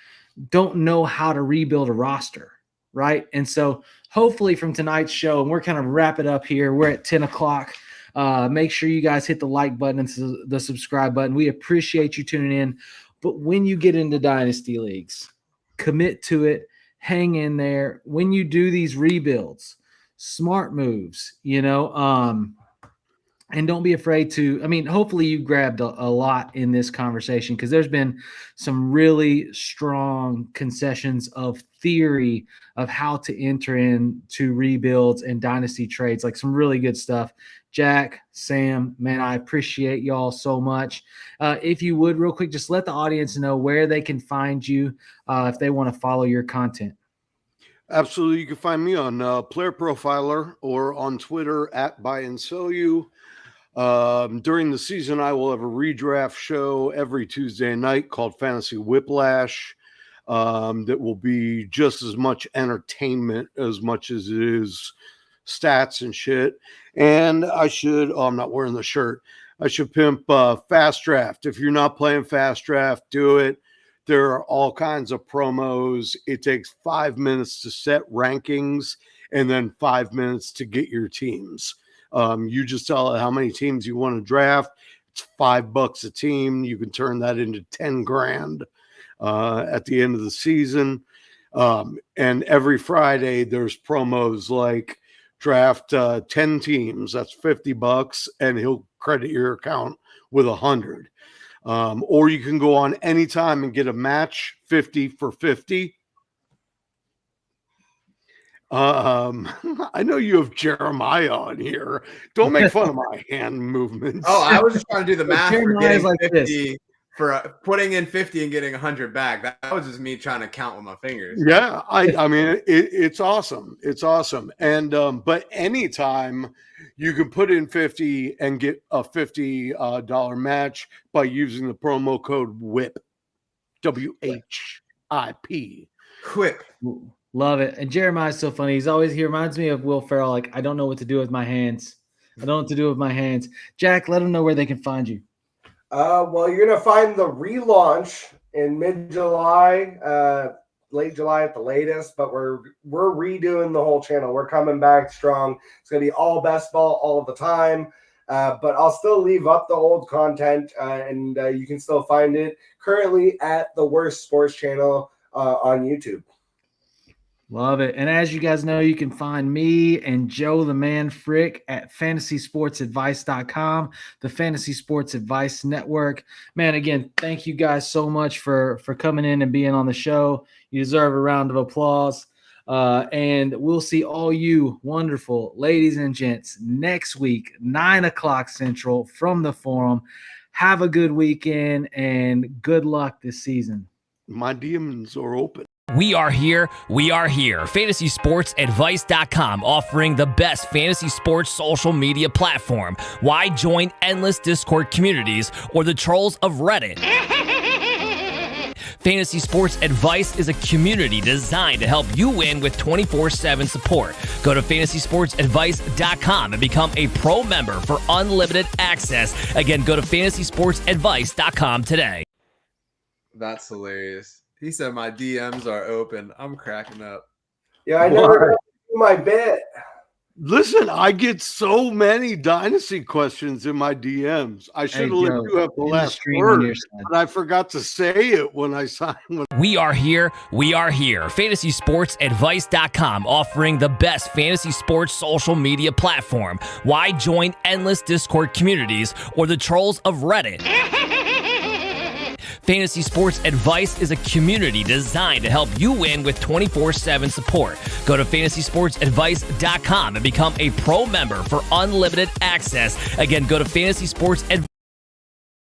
know how to rebuild a roster. Right. And so hopefully from tonight's show, and we're kind of wrap it up here, we're at 10 o'clock. Make sure you guys hit the like button and the subscribe button. We appreciate you tuning in. But when you get into dynasty leagues, commit to it, hang in there. When you do these rebuilds, smart moves, and don't be afraid to, hopefully you grabbed a lot in this conversation, because there's been some really strong concessions of theory of how to enter into rebuilds and dynasty trades, like some really good stuff. Jack, Sam, man, I appreciate y'all so much. If you would, real quick, just let the audience know where they can find you if they want to follow your content. Absolutely. You can find me on Player Profiler or on Twitter at Buy and Sell You. During the season, I will have a redraft show every Tuesday night called Fantasy Whiplash. That will be just as much entertainment as much as it is stats and shit. And I'm not wearing the shirt. I should pimp Fast Draft. If you're not playing Fast Draft, do it. There are all kinds of promos. It takes 5 minutes to set rankings and then 5 minutes to get your teams. You just tell it how many teams you want to draft. It's $5 a team. You can turn that into 10 grand at the end of the season. And every Friday there's promos like draft 10 teams. That's $50, and he'll credit your account with 100. Or you can go on anytime and get a match 50 for 50. I know you have Jeremiah on here. Don't make fun of my hand movements. Oh, I was just trying to do the math for getting like 50 this. for putting in 50 and getting 100 back. That was just me trying to count with my fingers. Yeah, I mean it's awesome. It's awesome. And but anytime you can put in 50 and get a $50 match by using the promo code WHIP. WHIP. Whip. Love it. And Jeremiah's so funny. He reminds me of Will Ferrell. Like, I don't know what to do with my hands. Jack, let them know where they can find you. Well, you're going to find the relaunch in mid-July, late July at the latest, but we're redoing the whole channel. We're coming back strong. It's going to be all best ball all the time. But I'll still leave up the old content, and you can still find it currently at the Worst Sports Channel on YouTube. Love it. And as you guys know, you can find me and Joe the Man Frick at fantasysportsadvice.com, the Fantasy Sports Advice Network. Man, again, thank you guys so much for coming in and being on the show. You deserve a round of applause. And we'll see all you wonderful ladies and gents next week, 9:00 Central from the Forum. Have a good weekend and good luck this season. My DMs are open. We are here. FantasySportsAdvice.com, offering the best fantasy sports social media platform. Why join endless Discord communities or the trolls of Reddit? Fantasy Sports Advice is a community designed to help you win with 24/7 support. Go to FantasySportsAdvice.com and become a pro member for unlimited access. Again, go to FantasySportsAdvice.com today. That's hilarious. He said my DMs are open. I'm cracking up. Yeah, I never do my bit. Listen, I get so many Dynasty questions in my DMs. I should have let you have the last word, but I forgot to say it when I signed with. We are here. FantasySportsAdvice.com, offering the best fantasy sports social media platform. Why join endless Discord communities or the trolls of Reddit? Fantasy Sports Advice is a community designed to help you win with 24/7 support. Go to FantasySportsAdvice.com and become a pro member for unlimited access. Again, go to FantasySportsAdvice.com.